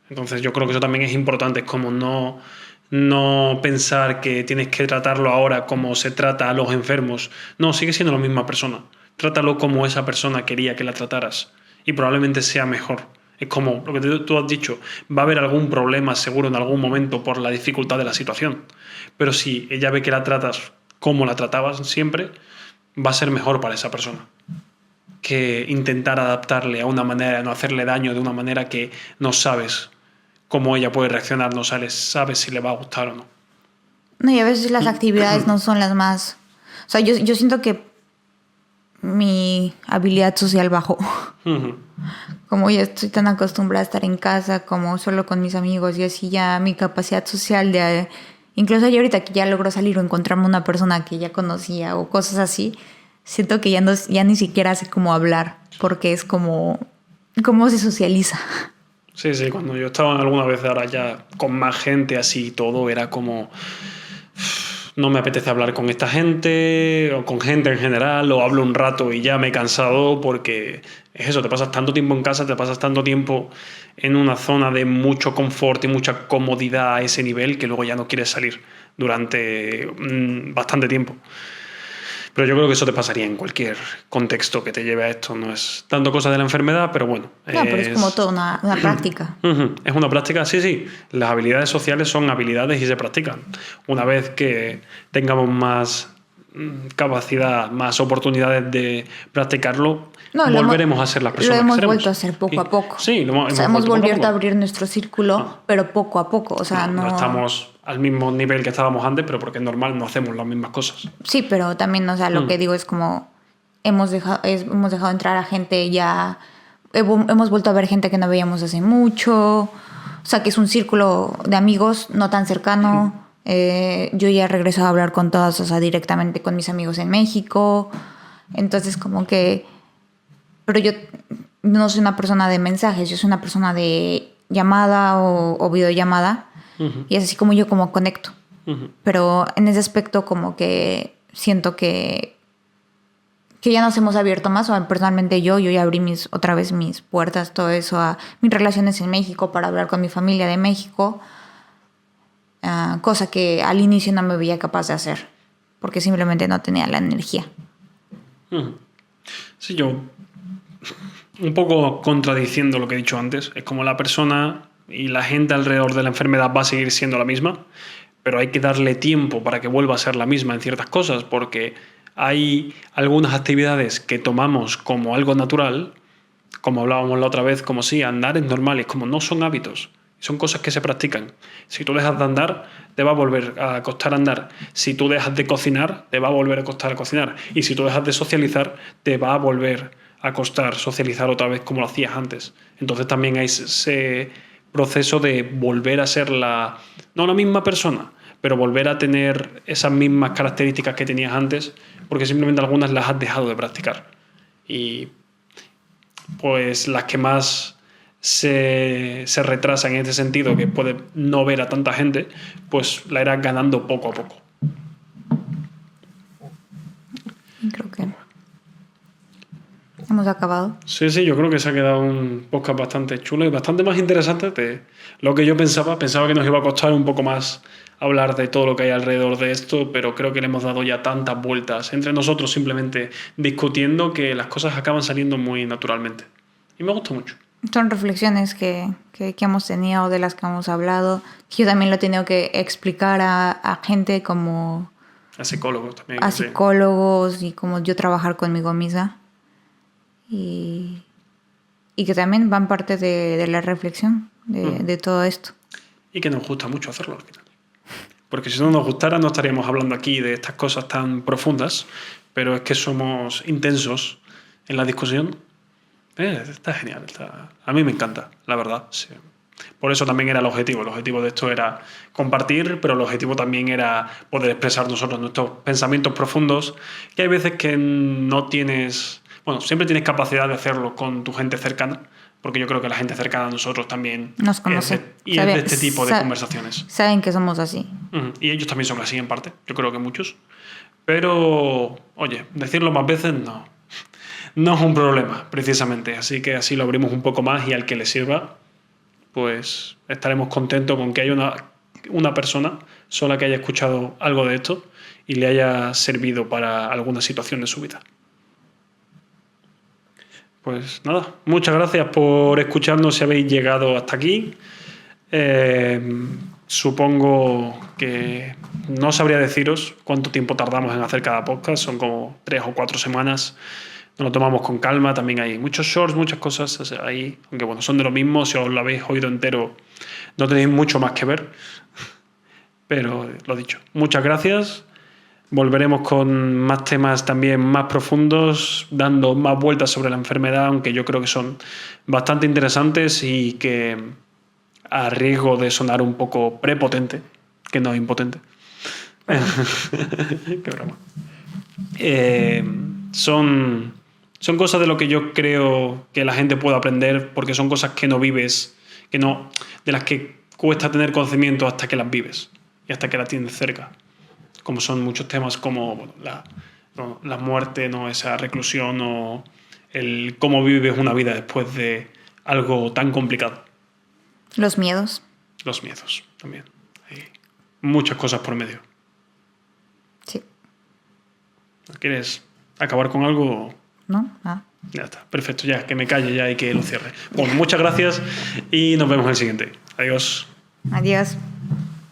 Entonces yo creo que eso también es importante, es como no pensar que tienes que tratarlo ahora como se trata a los enfermos. No, sigue siendo la misma persona. Trátalo como esa persona quería que la trataras y probablemente sea mejor. Es como lo que tú has dicho, va a haber algún problema seguro en algún momento por la dificultad de la situación. Pero si ella ve que la tratas como la tratabas siempre, va a ser mejor para esa persona que intentar adaptarle a una manera, no hacerle daño de una manera que no sabes cómo ella puede reaccionar, no sabes si le va a gustar o no. No, y a veces las actividades no son las más... O sea, yo siento que mi habilidad social bajó. Como ya estoy tan acostumbrada a estar en casa, como solo con mis amigos, y así ya mi capacidad social de... Incluso yo ahorita que ya logro salir o encontrarme una persona que ya conocía o cosas así, siento que ya ni siquiera sé cómo hablar, porque es como... ¿Cómo se socializa? Sí, cuando yo estaba alguna vez ahora ya con más gente así y todo, era como... No me apetece hablar con esta gente o con gente en general, o hablo un rato y ya me he cansado porque es eso, te pasas tanto tiempo en casa, te pasas tanto tiempo en una zona de mucho confort y mucha comodidad a ese nivel que luego ya no quieres salir durante bastante tiempo. Pero yo creo que eso te pasaría en cualquier contexto que te lleve a esto. No es tanto cosa de la enfermedad, pero bueno. No, pero es como toda una práctica. Es una práctica, sí. Las habilidades sociales son habilidades y se practican. Una vez que tengamos más capacidad, más oportunidades de practicarlo, volveremos a ser las personas que seremos. Lo hemos vuelto a hacer poco a poco. Sí, hemos vuelto a abrir nuestro círculo, pero poco a poco. O sea, no estamos al mismo nivel que estábamos antes, pero porque es normal, no hacemos las mismas cosas. Sí, pero también, o sea, lo que digo es como hemos dejado entrar a gente ya... Hemos vuelto a ver gente que no veíamos hace mucho. O sea, que es un círculo de amigos no tan cercano. Yo ya he regresado a hablar con todos, o sea, directamente con mis amigos en México. Entonces, como que... Pero yo no soy una persona de mensajes, yo soy una persona de llamada o videollamada. Y es así como yo como conecto. Pero en ese aspecto como que siento que ya nos hemos abierto más. O personalmente yo ya abrí otra vez mis puertas, todo eso, a mis relaciones en México para hablar con mi familia de México. Cosa que al inicio no me veía capaz de hacer. Porque simplemente no tenía la energía. Sí, yo... Un poco contradiciendo lo que he dicho antes. Es como la persona... y la gente alrededor de la enfermedad va a seguir siendo la misma, pero hay que darle tiempo para que vuelva a ser la misma en ciertas cosas, porque hay algunas actividades que tomamos como algo natural, como hablábamos la otra vez, como si andar es normal, es como no son hábitos, son cosas que se practican. Si tú dejas de andar, te va a volver a costar andar. Si tú dejas de cocinar, te va a volver a costar cocinar. Y si tú dejas de socializar, te va a volver a costar socializar otra vez como lo hacías antes. Entonces también hay ese proceso de volver a ser no la misma persona, pero volver a tener esas mismas características que tenías antes, porque simplemente algunas las has dejado de practicar. Y pues las que más se retrasa en este sentido, que puede no ver a tanta gente, pues la irás ganando poco a poco. Creo que hemos acabado. Sí, yo creo que se ha quedado un podcast bastante chulo y bastante más interesante de lo que yo pensaba. Pensaba que nos iba a costar un poco más hablar de todo lo que hay alrededor de esto, pero creo que le hemos dado ya tantas vueltas entre nosotros simplemente discutiendo que las cosas acaban saliendo muy naturalmente. Y me gusta mucho. Son reflexiones que hemos tenido, de las que hemos hablado. Yo también lo he tenido que explicar a gente como... A psicólogos también. A sí. psicólogos y como yo trabajar conmigo misma. Y que también van parte de la reflexión de todo esto. Y que nos gusta mucho hacerlo al final. Porque si no nos gustara no estaríamos hablando aquí de estas cosas tan profundas, pero es que somos intensos en la discusión. Está genial. A mí me encanta, la verdad. Sí. Por eso también era el objetivo. El objetivo de esto era compartir, pero el objetivo también era poder expresar nosotros nuestros pensamientos profundos, que hay veces que no tienes... Bueno, siempre tienes capacidad de hacerlo con tu gente cercana, porque yo creo que la gente cercana a nosotros también nos conoce. Es de este tipo de conversaciones. Saben que somos así. Y ellos también son así en parte, yo creo que muchos. Pero, oye, decirlo más veces no es un problema, precisamente. Así que así lo abrimos un poco más y al que le sirva, pues estaremos contentos con que haya una persona sola que haya escuchado algo de esto y le haya servido para alguna situación de su vida. Pues nada, muchas gracias por escucharnos si habéis llegado hasta aquí. Supongo que no sabría deciros cuánto tiempo tardamos en hacer cada podcast, son como 3 o 4 semanas. Nos lo tomamos con calma, también hay muchos shorts, muchas cosas ahí, aunque bueno, son de lo mismo, si os lo habéis oído entero no tenéis mucho más que ver. Pero lo dicho, muchas gracias. Volveremos con más temas también más profundos, dando más vueltas sobre la enfermedad, aunque yo creo que son bastante interesantes y que, a riesgo de sonar un poco prepotente, que no es impotente, qué broma, son cosas de lo que yo creo que la gente puede aprender, porque son cosas que no vives, de las que cuesta tener conocimiento hasta que las vives y hasta que las tienes cerca. Como son muchos temas como la muerte, ¿no? Esa reclusión o el cómo vives una vida después de algo tan complicado. Los miedos. Los miedos también. Hay muchas cosas por medio. Sí. ¿Quieres acabar con algo? ¿No? Ah. Ya está, perfecto, ya, que me calle ya y que lo cierre. Bueno, muchas gracias y nos vemos en el siguiente. Adiós. Adiós.